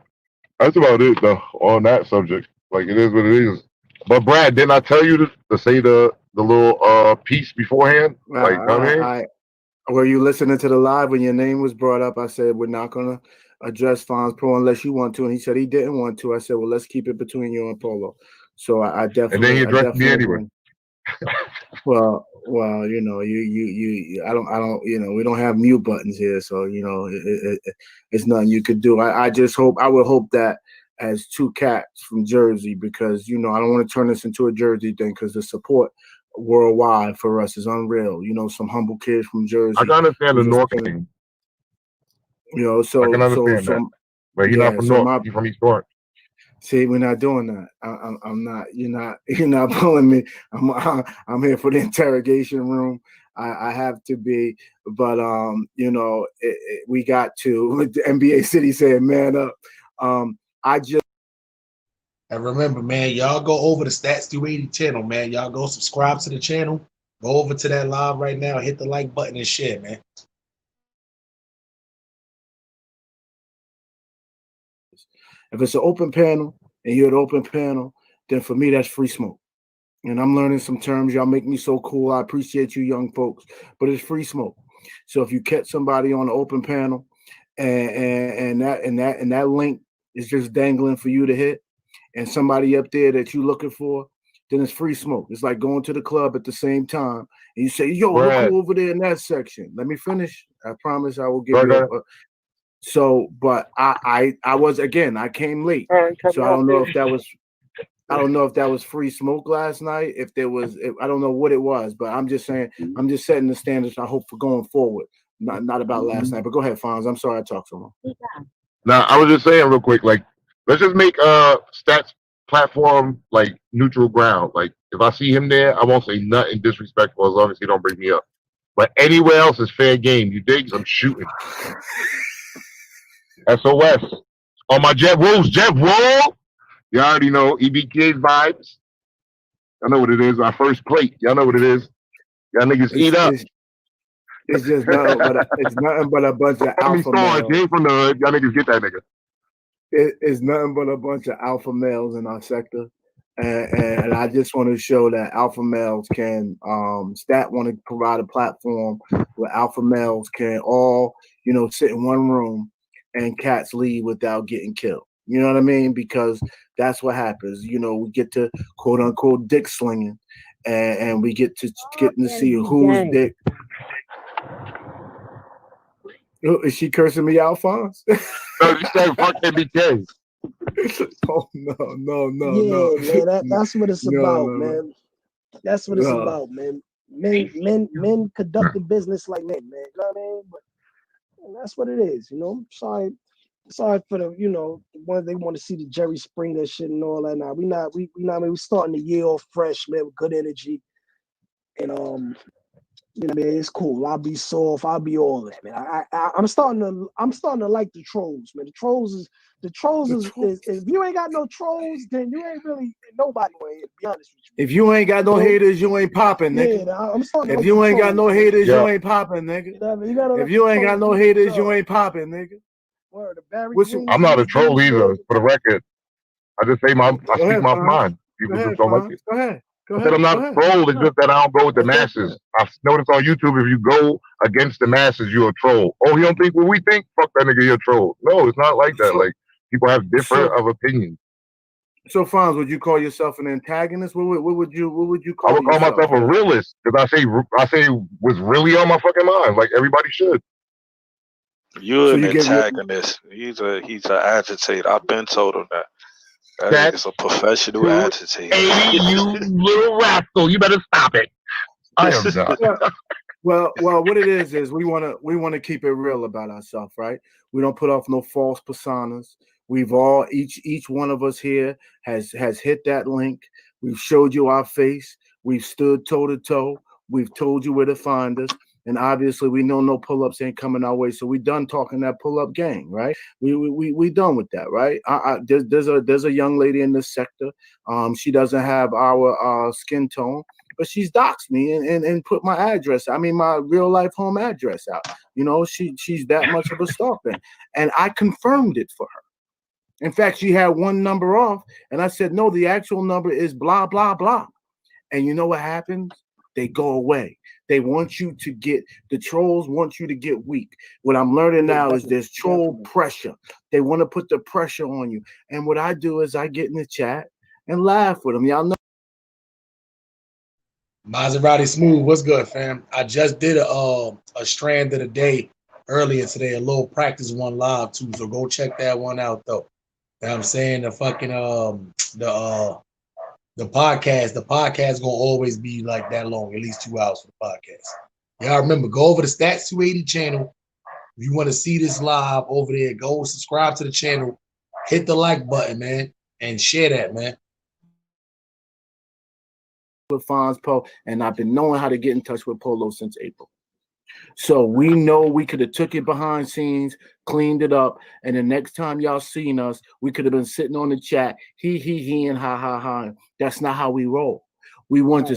that's about it though on that subject. Like it is what it is. But Brad, didn't I tell you to say the little piece beforehand? Were you listening to the live when your name was brought up? I said we're not gonna address Fonz Pro unless you want to, and he said he didn't want to. I said, well, let's keep it between you and Polo. So I definitely. And then he addressed me anyway. Well, you. I don't. We don't have mute buttons here, so it's nothing you could do. I would hope that as two cats from Jersey, because I don't want to turn this into a Jersey thing, because the support worldwide for us is unreal. Some humble kids from Jersey. I can understand the North thing. So I can understand that. But he's not from North. He's from East Orange. See, we're not doing that. I'm not. You're not pulling me. I'm here for the interrogation room. I have to be, but we got to. The NBA City saying, "Man up." And remember, man, y'all go over to stats280 channel, man. Y'all go subscribe to the channel. Go over to that live right now. Hit the like button and share, man. If it's an open panel and you're an open panel, then for me, that's free smoke. And I'm learning some terms. Y'all make me so cool. I appreciate you young folks, but it's free smoke. So if you catch somebody on the open panel and that link is just dangling for you to hit, and somebody up there that you're looking for, then it's free smoke. It's like going to the club at the same time. And you say, yo, Brad, look who over there in that section. Let me finish. I promise I will give you So, but I was, again, I came late. So I don't know if that was free smoke last night. I don't know what it was, but I'm just saying, I'm just setting the standards I hope for going forward. Not about last night, but go ahead, Fonz. I'm sorry I talked so long. Now, I was just saying real quick, like, let's just make stats platform like neutral ground. Like, if I see him there, I won't say nothing disrespectful as long as he don't bring me up. But anywhere else is fair game. You dig? I'm shooting. SOS. On my Jeff Rose. You already know EBK's vibes. Y'all know what it is. Our first plate. Y'all know what it is. Y'all niggas eat up. It's just nothing but a bunch of alpha males. He ain't from the hood. Y'all niggas get that nigga. It's nothing but a bunch of alpha males in our sector. And I just want to show that alpha males can Stat want to provide a platform where alpha males can all, sit in one room and cats leave without getting killed. You know what I mean? Because that's what happens. We get to quote unquote dick slinging and we get to see who's dick. Is she cursing me out, Fonz? No, you said fuck MBK. Oh no, Yeah, man, that's what it's about, no. man. That's what it's about, man. Men conducting business like men, man. You know what I mean? But that's what it is, you know. Sorry for the, the ones they want to see the Jerry Springer shit and all that. Now we not. I mean, we starting the year off fresh, man, with good energy, and man, it's cool. I'll be soft. I'll be all that, man. I'm starting to like the trolls, man. The trolls is if you ain't got no trolls, then you ain't really nobody. To be honest with you. If you ain't got no haters, you ain't popping, nigga. Yeah, I'm starting. If you ain't got no haters, Yeah. you ain't popping, nigga. You know what I mean? If you ain't got no haters, you ain't popping, nigga. Word, Barry I'm not a troll either, for the record. I just say I speak my mind. People just don't like it. Go ahead. I said I'm not a troll. It's just that I don't go with the masses. I've noticed on YouTube, if you go against the masses, you're a troll. Oh, you don't think what we think? Fuck that nigga, you're a troll. No, it's not like that. Like, people have different of opinions. So, Fonz, would you call yourself an antagonist? What would you call? I would call myself a realist because I say what's really on my fucking mind. Like everybody should. You're an antagonist. He's an agitator. I've been told him that. That nigga's a professional agitator. 80, you little rascal! You better stop it. I am not. Well, what it is we want to keep it real about ourselves, right? We don't put off no false personas. We've all each one of us here has hit that link. We've showed you our face. We've stood toe to toe. We've told you where to find us. And obviously, we know no pull-ups ain't coming our way, so we done talking that pull-up gang, right? We done with that, right? There's a young lady in this sector. She doesn't have our skin tone, but she's doxed me and put my address, my real life home address out. You know, she's that much of a stalker, and I confirmed it for her. In fact, she had one number off, and I said, no, the actual number is blah blah blah. And you know what happens? They go away. They want you to get, the trolls want you to get weak. What I'm learning now is there's troll pressure. They want to put the pressure on you. And what I do is I get in the chat and laugh with them. Y'all know. Maserati Smooth, what's good, fam? I just did a strand of the day earlier today, a little practice one live too. So go check that one out though. You know what I'm saying? The fucking the podcast gonna always be like that long, at least 2 hours for the podcast. Y'all remember, go over to stats280 channel. If you want to see this live over there, go subscribe to the channel, hit the like button, man, and share that, man. With Fonz Poe, and I've been knowing how to get in touch with Polo since April. So we know we could have took it behind scenes, cleaned it up, and the next time y'all seen us, we could have been sitting on the chat, he, and ha. That's not how we roll. We want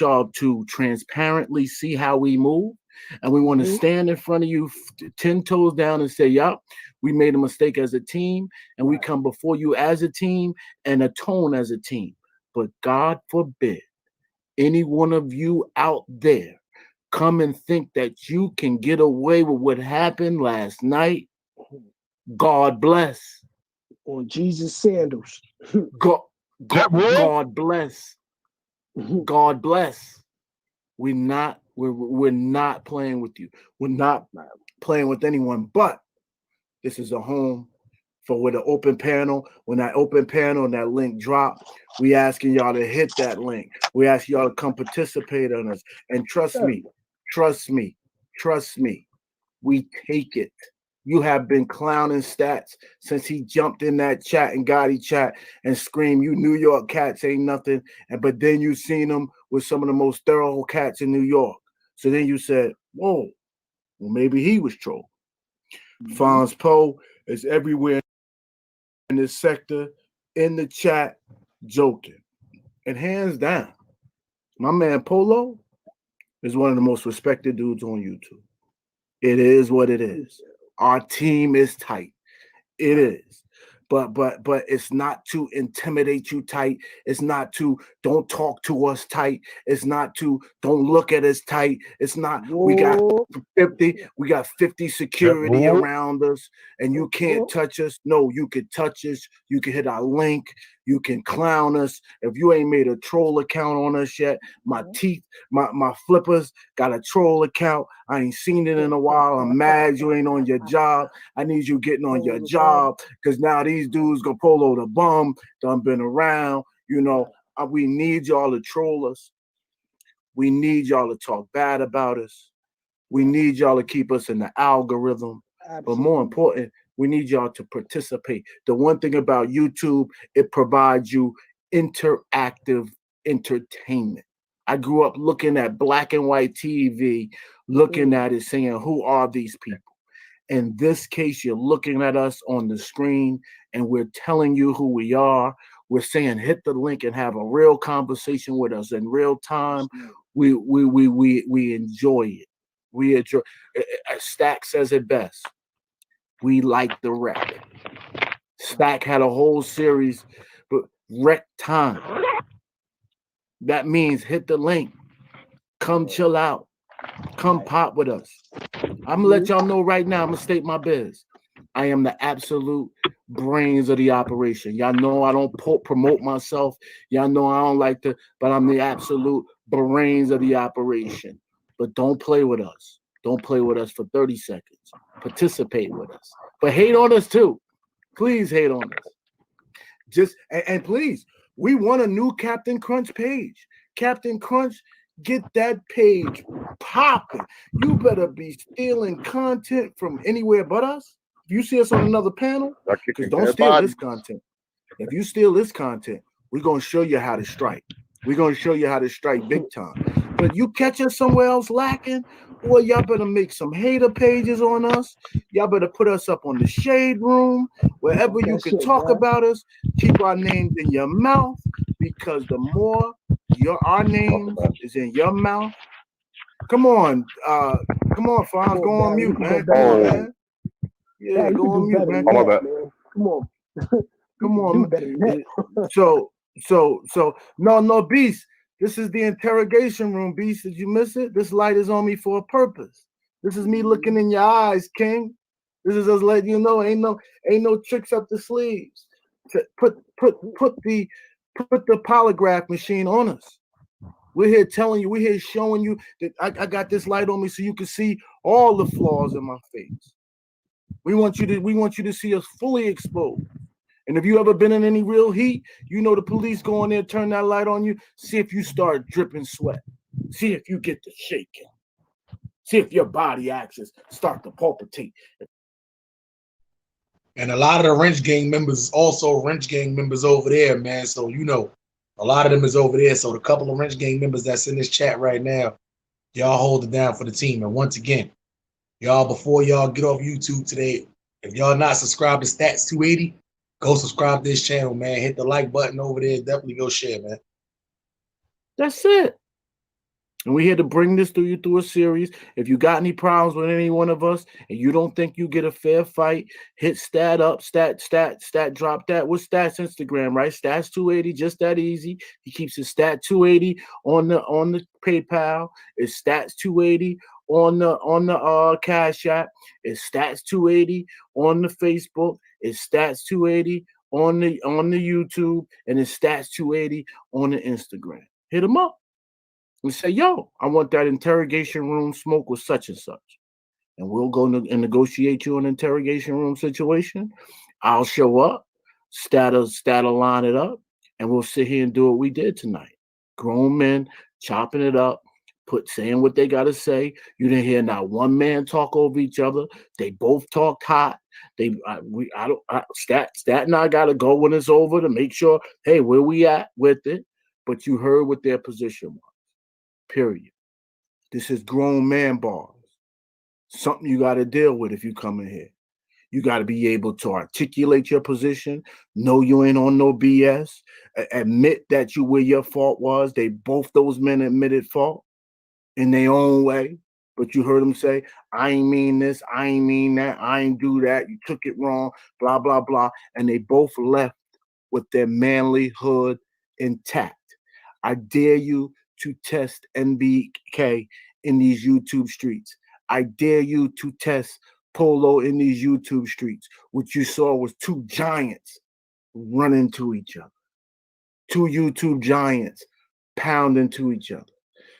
y'all to transparently see how we move, and we want to stand in front of you 10 toes down and say, yup, we made a mistake as a team, and we come before you as a team and atone as a team. But God forbid any one of you out there come and think that you can get away with what happened last night. God bless. On Jesus sandals. God bless. God bless. We're not playing with you. We're not playing with anyone, but this is a home for with an open panel. When that open panel and that link drop, we asking y'all to hit that link. We ask y'all to come participate on us. And trust me, we take it. You have been clowning Stats since he jumped in that chat and Gotti chat and screamed, you New York cats ain't nothing. But then you seen him with some of the most thorough cats in New York. So then you said, whoa, well, maybe he was trolled. Fonz Poe is everywhere in this sector, in the chat, joking. And hands down, my man Polo is one of the most respected dudes on YouTube. It is what it is. Our team is tight. It is. But it's not to intimidate you tight. It's not to don't talk to us tight. It's not to don't look at us tight. It's not we got 50 security around us and you can't touch us. No, you could touch us. You can hit our link. You can clown us. If you ain't made a troll account on us yet, my flippers got a troll account. I ain't seen it in a while. I'm mad you ain't on your job. I need you getting on your job because now these dudes gonna polo the bum. Done been around. We need y'all to troll us. We need y'all to talk bad about us. We need y'all to keep us in the algorithm. Absolutely. But more important, we need y'all to participate. The one thing about YouTube, it provides you interactive entertainment. I grew up looking at black and white TV, looking at it saying, who are these people? In this case, you're looking at us on the screen and we're telling you who we are. We're saying hit the link and have a real conversation with us in real time. We enjoy it. We enjoy. Stack says it best. We like the wreck. Stack had a whole series, but wreck time. That means hit the link. Come chill out. Come pop with us. I'm gonna let y'all know right now. I'm gonna state my biz. I am the absolute brains of the operation. Y'all know I don't promote myself. Y'all know I don't like to, but I'm the absolute brains of the operation. But don't play with us. Don't play with us for 30 seconds. Participate with us. But hate on us too. Please hate on us. And please, we want a new Captain Crunch page. Captain Crunch, get that page popping. You better be stealing content from anywhere but us. If you see us on another panel, because don't steal this content. If you steal this content, we're going to show you how to strike. We're going to show you how to strike big time. But you catch us somewhere else lacking, boy, y'all better make some hater pages on us. Y'all better put us up on the shade room, wherever you can talk about us. Keep our names in your mouth, because the more our name is in your mouth. Come on, Fonz, go on mute, man. Come on, man. Yeah, go on mute, man. Come on. Come on. No, Beast. This is the interrogation room, Beast. Did you miss it? This light is on me for a purpose. This is me looking in your eyes, King. This is us letting you know ain't no tricks up the sleeves. Put the polygraph machine on us. We're here telling you, we're here showing you that I got this light on me so you can see all the flaws in my face. We want you to see us fully exposed. And if you ever been in any real heat, you know the police go in there, turn that light on you, see if you start dripping sweat. See if you get to shaking. See if your body actions start to palpitate. And a lot of the Wrench Gang members also Wrench Gang members over there, man. So, a lot of them is over there. So the couple of Wrench Gang members that's in this chat right now, y'all hold it down for the team. And once again, y'all, before y'all get off YouTube today, if y'all not subscribed to Stats280, go subscribe to this channel, man. Hit the like button over there. Definitely go share, man. That's it. And we're here to bring this through a series. If you got any problems with any one of us and you don't think you get a fair fight, hit Stat up, Stat drop that. What's Stat's Instagram, right? Stats280, just that easy. He keeps his Stat280 on the PayPal. It's Stats280 on the Cash App. It's Stats280 on the Facebook. It's Stats280 on the YouTube, and it's Stats280 on the Instagram. Hit them up. We say, yo, I want that interrogation room smoke with such and such. And we'll go and negotiate you an interrogation room situation. I'll show up, Stat'll line it up, and we'll sit here and do what we did tonight. Grown men chopping it up, saying what they got to say. You didn't hear not one man talk over each other. They both talked hot. Stat and I got to go when it's over to make sure, hey, where we at with it. But you heard what their position was. Period. This is grown man bars. Something you got to deal with if you come in here. You got to be able to articulate your position. Know you ain't on no BS. Admit that where your fault was. Both those men admitted fault in their own way. But you heard them say, I ain't mean this. I ain't mean that. I ain't do that. You took it wrong. Blah, blah, blah. And they both left with their manlyhood intact. I dare you to test NBK in these YouTube streets. I dare you to test Polo in these YouTube streets. What you saw was two giants run into each other. two YouTube giants pound into each other.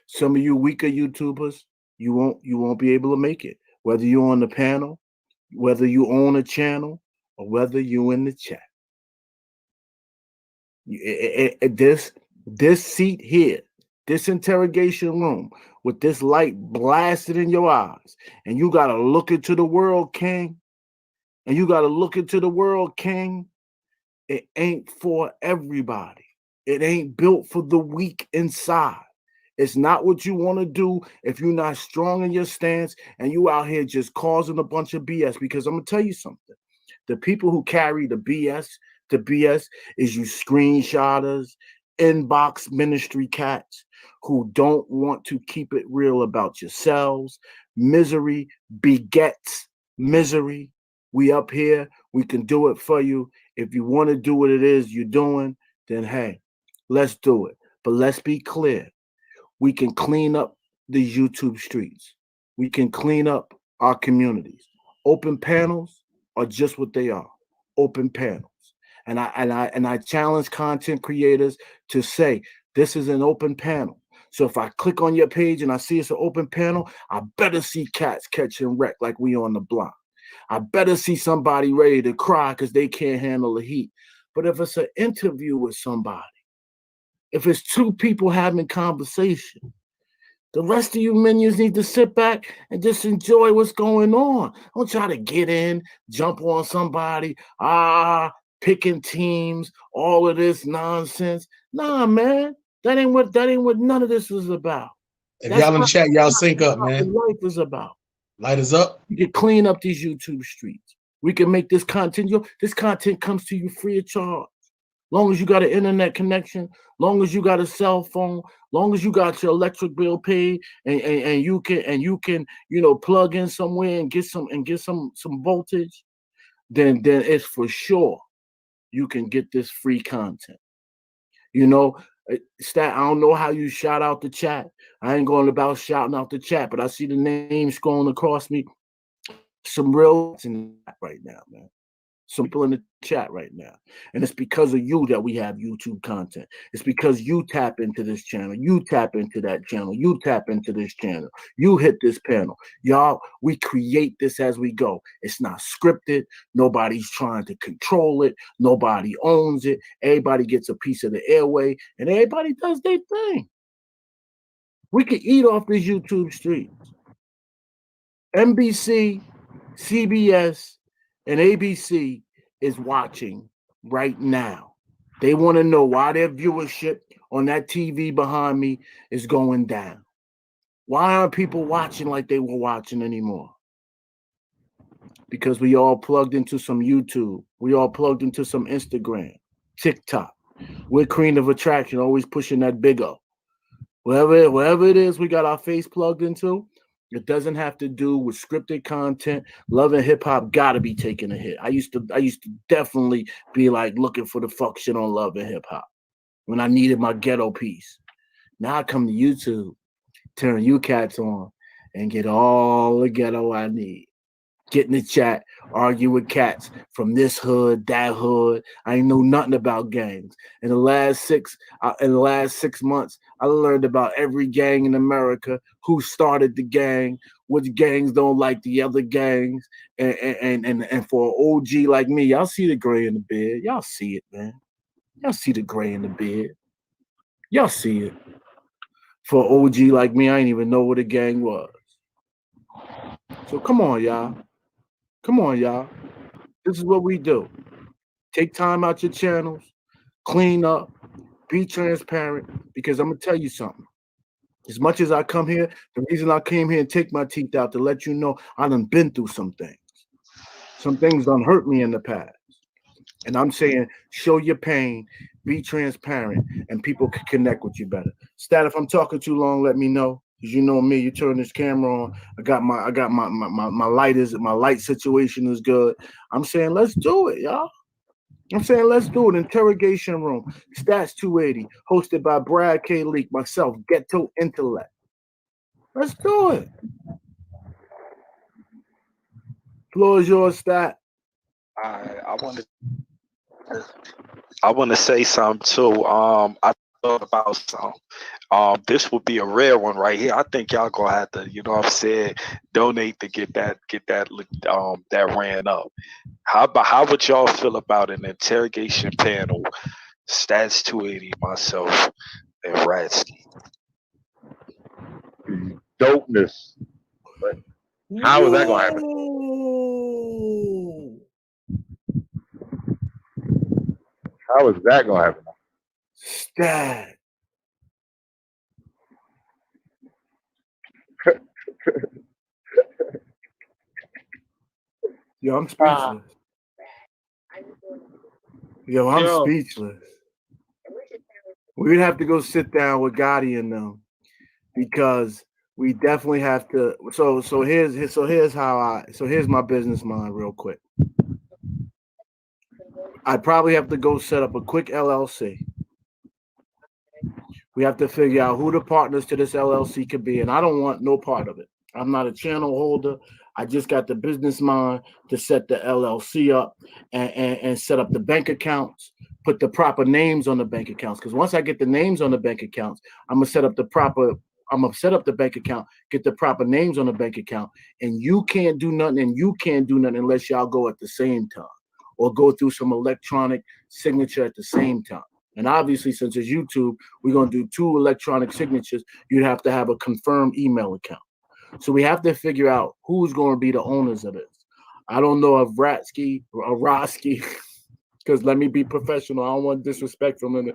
Some of you weaker YouTubers, you won't be able to make it. Whether you're on the panel, whether you own a channel, or whether you're in the chat. This seat here, this interrogation room with this light blasted in your eyes, and you gotta look into the world, King. And you gotta look into the world, King. It ain't for everybody. It ain't built for the weak inside. It's not what you want to do if you're not strong in your stance and you out here just causing a bunch of BS. Because I'm gonna tell you something. The people who carry the BS is you screenshotters, inbox ministry cats who don't want to keep it real about yourselves. Misery begets misery. We up here, we can do it for you. If you want to do what it is you're doing, then hey, let's do it. But let's be clear. We can clean up the YouTube streets. We can clean up our communities. Open panels are just what they are. Open panels. And I challenge content creators to say this is an open panel. So if I click on your page and I see it's an open panel, I better see cats catching wreck like we on the block. I better see somebody ready to cry because they can't handle the heat. But if it's an interview with somebody, if it's two people having conversation, the rest of you minions need to sit back and just enjoy what's going on. Don't try to get in, jump on somebody, picking teams, all of this nonsense. Nah, man, that ain't what none of this is about. If y'all in the chat, y'all sync up, man. Life is about. Light is up. We can clean up these YouTube streets. We can make this content. This content comes to you free of charge. Long as you got an internet connection, long as you got a cell phone, long as you got your electric bill paid, and you can plug in somewhere and get some voltage, then it's for sure you can get this free content. Stat, I don't know how you shout out the chat. I ain't going about shouting out the chat, but I see the names scrolling across me. Some real in right now, man. Some people in the chat right now. And it's because of you that we have YouTube content. It's because you tap into this channel. You tap into that channel. You tap into this channel. You hit this panel. Y'all, we create this as we go. It's not scripted. Nobody's trying to control it. Nobody owns it. Everybody gets a piece of the airway and everybody does their thing. We can eat off these YouTube streets. NBC, CBS, and ABC is watching right now. They want to know why their viewership on that TV behind me is going down. Why aren't people watching like they were watching anymore? Because we all plugged into some YouTube. We all plugged into some Instagram, TikTok. We're queen of attraction, always pushing that big O. Wherever it is we got our face plugged into, it doesn't have to do with scripted content. Love and hip hop gotta be taking a hit. I used to definitely be like looking for the fuck shit on Love and hip hop when I needed my ghetto piece. Now I come to YouTube, turn you cats on, and get all the ghetto I need. Get in the chat, argue with cats from this hood, that hood. I ain't know nothing about gangs. In the last 6 months, I learned about every gang in America, who started the gang, which gangs don't like the other gangs, and for an OG like me, y'all see the gray in the beard. Y'all see it, man. Y'all see the gray in the beard. Y'all see it. For an OG like me, I ain't even know what a gang was. So come on, y'all. Come on, y'all. This is what we do. Take time out your channels, clean up, be transparent, because I'm going to tell you something. As much as I come here, the reason I came here and take my teeth out to let you know I done been through some things. Some things done hurt me in the past. And I'm saying, show your pain, be transparent, and people can connect with you better. Stat, if I'm talking too long, let me know. Cause you know me, you turn this camera on. I got my light situation is good. I'm saying let's do it, y'all. I'm saying let's do it. Interrogation Room, Stats280, hosted by Brad K. Leak, myself, Ghetto Intellect. Let's do it. Floor is yours, Stat. I wanted to I want to say something too. I thought about some. This would be a rare one right here. I think y'all gonna have to, what I'm saying, donate to get that ran up. How would y'all feel about an interrogation panel? Stats 280, myself, and Ratsky. Dopeness. But how is that gonna happen? Whoa! How is that gonna happen? Stat. Yo, I'm speechless. Yo, I'm speechless. We'd have to go sit down with Gotti and them because we definitely have to. Here's my business mind real quick. I'd probably have to go set up a quick LLC. We have to figure out who the partners to this LLC could be, and I don't want no part of it. I'm not a channel holder. I just got the business mind to set the LLC up and set up the bank accounts, put the proper names on the bank accounts. Because once I get the names on the bank accounts, I'm gonna set up the bank account, get the proper names on the bank account, and you can't do nothing unless y'all go at the same time or go through some electronic signature at the same time. And obviously, since it's YouTube, we're going to do 2 electronic signatures. You'd have to have a confirmed email account. So we have to figure out who's going to be the owners of this. I don't know if Ratsky or Roski, because let me be professional. I don't want disrespect from him.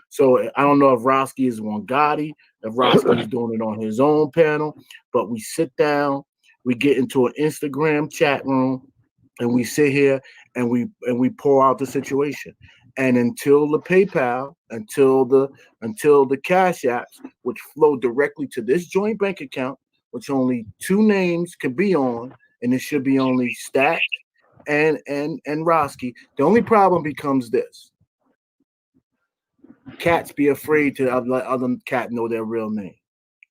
So I don't know if Roski is on Gotti, if Roski is doing it on his own panel. But we sit down, we get into an Instagram chat room, and we sit here and we pour out the situation. And until the PayPal, until the Cash Apps, which flow directly to this joint bank account, which only 2 names can be on, and it should be only Stat and Roski. The only problem becomes this: cats be afraid to let other cat know their real name.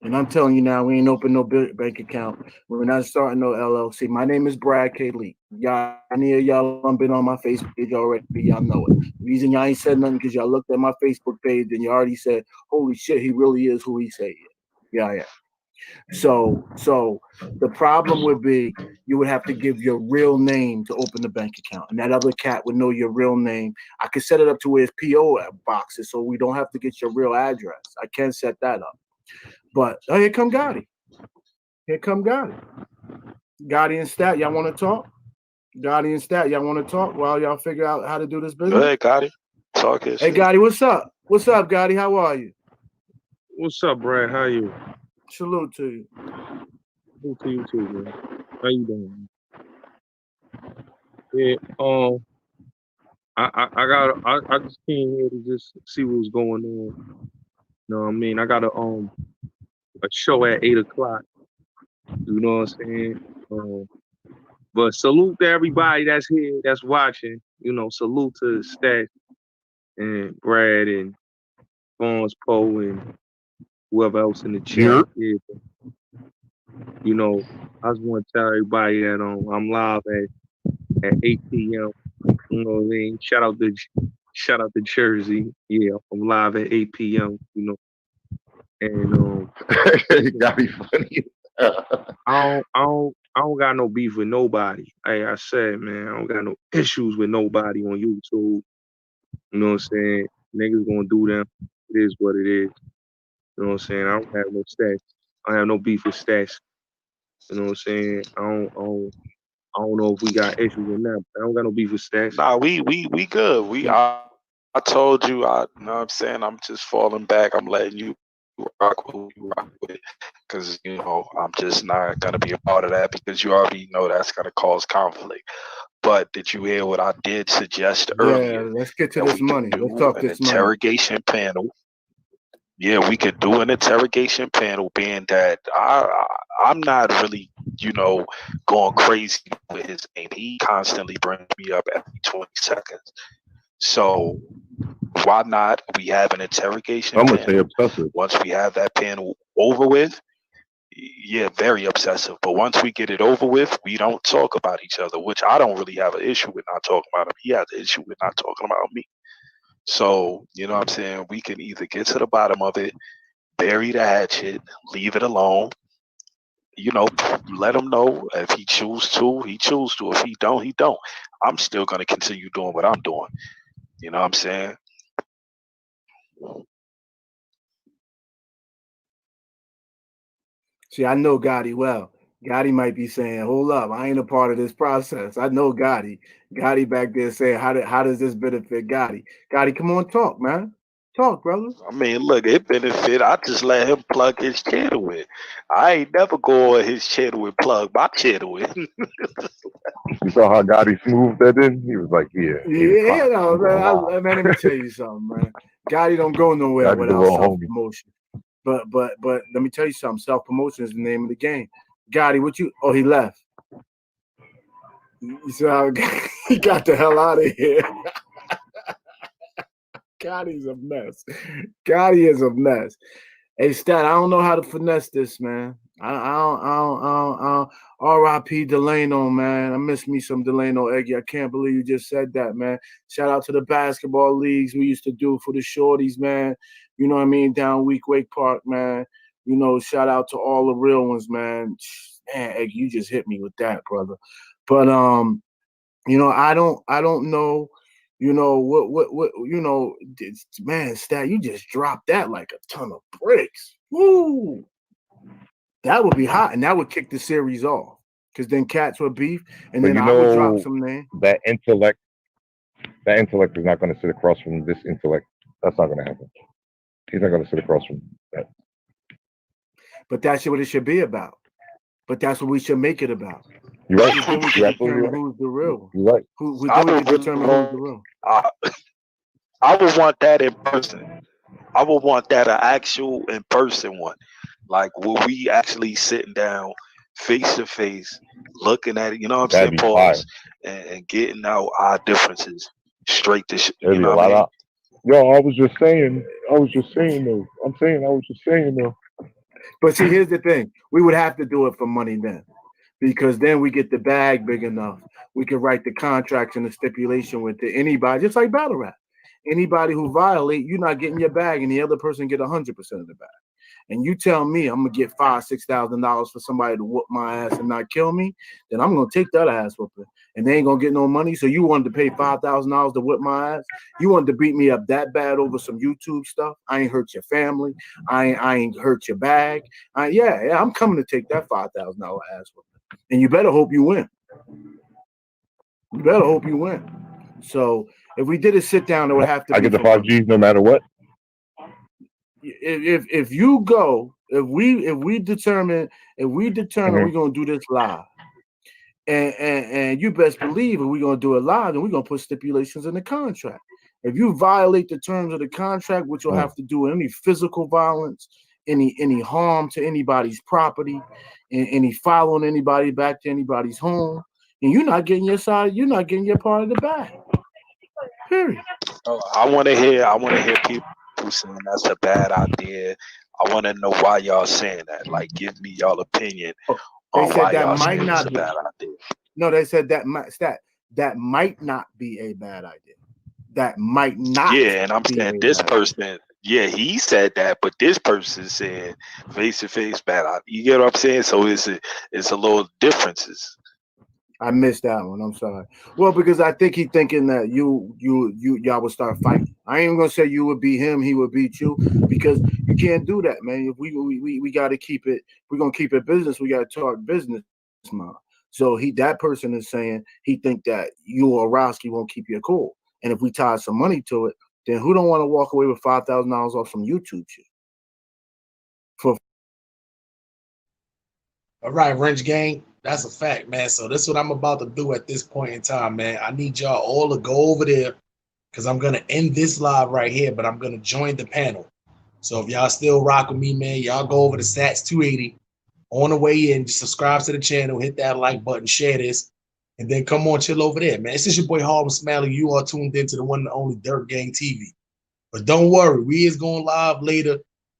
And I'm telling you now, we ain't open no bank account. We're not starting no LLC. My name is Brad K. Lee. Y'all been on my Facebook page already. Y'all know it. The reason y'all ain't said nothing because y'all looked at my Facebook page and you already said, holy shit, he really is who he say he is. Yeah. So the problem would be you would have to give your real name to open the bank account. And that other cat would know your real name. I could set it up to where it's P.O. boxes so we don't have to get your real address. I can set that up. But here come Gotti. Gotti and Stat, y'all want to talk? Gotti and Stat, y'all want to talk while y'all figure out how to do this business? Go ahead, Gotti. Talk it. Hey, Gotti, what's up? What's up, Gotti? How are you? What's up, Brad? How are you? Salute to you. Salute to you too, man. How you doing? Yeah. I just came here to just see what was going on. You know what I mean? I got a show at 8:00. You know what I'm saying? But salute to everybody that's here, that's watching. You know, salute to Stat and Brad and Vons Poe and whoever else in the chat. Yeah. You know, I just want to tell everybody that I'm live at 8 p.m. You know what I mean? Shout out to Jersey. Yeah, I'm live at 8 p.m. You know, and it gotta be funny. I don't got no beef with nobody. Like I said, man, I don't got no issues with nobody on YouTube. You know what I'm saying? Niggas gonna do them. It is what it is. You know what I'm saying? I don't have no stats. I have no beef with stats. You know what I'm saying? I don't know if we got issues with that, but I don't got no beef with stats. Nah, we good. I told you, you know what I'm saying? I'm just falling back. I'm letting you rock with who you rock with. Because, I'm just not going to be a part of that because you already know that's going to cause conflict. But did you hear what I did suggest earlier? Yeah, let's get to this money. Let's talk this money. Interrogation panel. Yeah, we could do an interrogation panel, being that I'm not really, going crazy with his name. He constantly brings me up every 20 seconds. So why not? We have an interrogation I'm panel. gonna say obsessive. Once we have that panel over with, yeah, very obsessive. But once we get it over with, we don't talk about each other, which I don't really have an issue with not talking about him. He has an issue with not talking about me. So, you know what I'm saying? We can either get to the bottom of it, bury the hatchet, leave it alone, you know, let him know if he choose to, he choose to. If he don't, he don't. I'm still gonna continue doing what I'm doing. You know what I'm saying? See, I know Gotti well. Gotti might be saying, "Hold up, I ain't a part of this process." I know Gotti. Gotti back there saying, how does this benefit Gotti? Gotti, come on, talk, man. Talk, brother." I mean, look, it benefit. I just let him plug his channel in. I ain't never go on his channel and plug my channel in. You saw how Gotti smoothed that in? He was like, yeah, 8 o'clock. Yeah, no, I'm going live. man, let me tell you something, man. Gotti don't go nowhere Gotti's the without real self homie. promotion. But let me tell you something. Self promotion is the name of the game. Gotti, what you? Oh, he left. You saw how he got the hell out of here. Gotti's a mess. Gotti is a mess. Hey, Stat, I don't know how to finesse this, man. I don't. R.I.P. Delano, man. I miss me some Delano Eggy. I can't believe you just said that, man. Shout out to the basketball leagues we used to do for the shorties, man. You know what I mean? Down Wake Park, man. You know, shout out to all the real ones, man. Man, Eggy, you just hit me with that, brother. But you know, I don't know. You know what? You know, man, Stat, you just dropped that like a ton of bricks. Woo! That would be hot, and that would kick the series off. Because then cats would beef, and But then you I would drop know some name. that intellect is not going to sit across from this intellect. That's not going to happen. He's not going to sit across from that. But that's what it should be about. But that's what we should make it about. You're right. Because then we You're can absolutely determine right. who's the real. You're right. Who I then we would can really determine who's the real. I would want that in person. I would want that an actual in person one. Like, will we actually sitting down face to face, looking at it, you know what I'm saying? That'd be fire. Pause and getting out our differences straight to, There'd you be know a what I lot mean? of. Yo, I was just saying though. I'm saying I was just saying though. But see, here's the thing. We would have to do it for money then. Because then we get the bag big enough. We can write the contracts and the stipulation with anybody, just like battle rap. Anybody who violate, you're not getting your bag, and the other person get 100% of the bag. And you tell me I'm gonna get $5,000-$6,000 for somebody to whoop my ass and not kill me, then I'm gonna take that ass whooping, and they ain't gonna get no money. So you wanted to pay $5,000 to whip my ass? You wanted to beat me up that bad over some YouTube stuff? I ain't hurt your family. I ain't hurt your bag. Yeah, I'm coming to take that $5,000 ass whooping, and you better hope you win. You better hope you win. So if we did a sit down, it would have to I be get the for five money. Gs no matter what. If you go, if we determine we're gonna do this live, and you best believe if we're gonna do it live, then we're gonna put stipulations in the contract. If you violate the terms of the contract, which will have to do with any physical violence, any harm to anybody's property, and any following anybody back to anybody's home, and you're not getting your side, you're not getting your part of the bag. Period. I want to hear people saying that's a bad idea. I want to know why y'all saying that. Like, give me y'all opinion They on said why that y'all might saying it's not a be. bad idea. No, they said that might not be a bad idea. That might not. Yeah, and I'm be saying a this bad idea. person, yeah, he said that, but this person said face to face bad idea. You get what I'm saying? So it's a little differences. I missed that one. I'm sorry. Well, because I think he thinking that y'all would start fighting. I ain't even gonna say you would beat him, he would beat you, because you can't do that, man. If we got to keep it. We're gonna keep it business. We got to talk business, man. So that person is saying he think that you or Rosky won't keep your cool, and if we tie some money to it, then who don't want to walk away with $5,000 off some YouTube shit? All right, Wrench Gang, that's a fact, man. So this is what I'm about to do at this point in time, man. I need y'all all to go over there because I'm gonna end this live right here, but I'm gonna join the panel. So if y'all still rock with me, man, y'all go over to stats280 on the way in. Just subscribe to the channel, hit that like button, share this, and then come on, chill over there, man. This is your boy Harlem Smiley. You are tuned into the one and only Dirt Gang TV. But don't worry, we is going live later.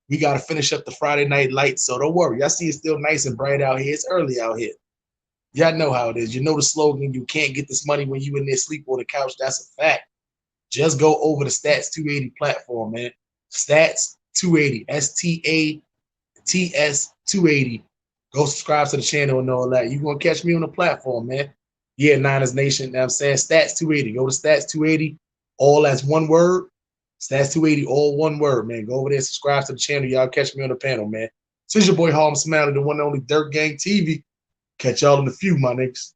We got to finish up the Friday night lights. So don't worry. Y'all see it's still nice and bright out here. It's early out here. Y'all know how it is. You know the slogan, you can't get this money when you in there sleep on the couch. That's a fact. just go over the Stats280 platform, man. Stats280, STATS280. Go subscribe to the channel and all that. You're going to catch me on the platform, man. Yeah, Niners Nation. You know what I'm saying? Stats280. Go to Stats280. All as one word. Stats280, all one word, man. Go over there, subscribe to the channel. Y'all catch me on the panel, man. This is your boy Harlem Smiley, the one and only Dirt Gang TV. Catch y'all in a few, my niggas.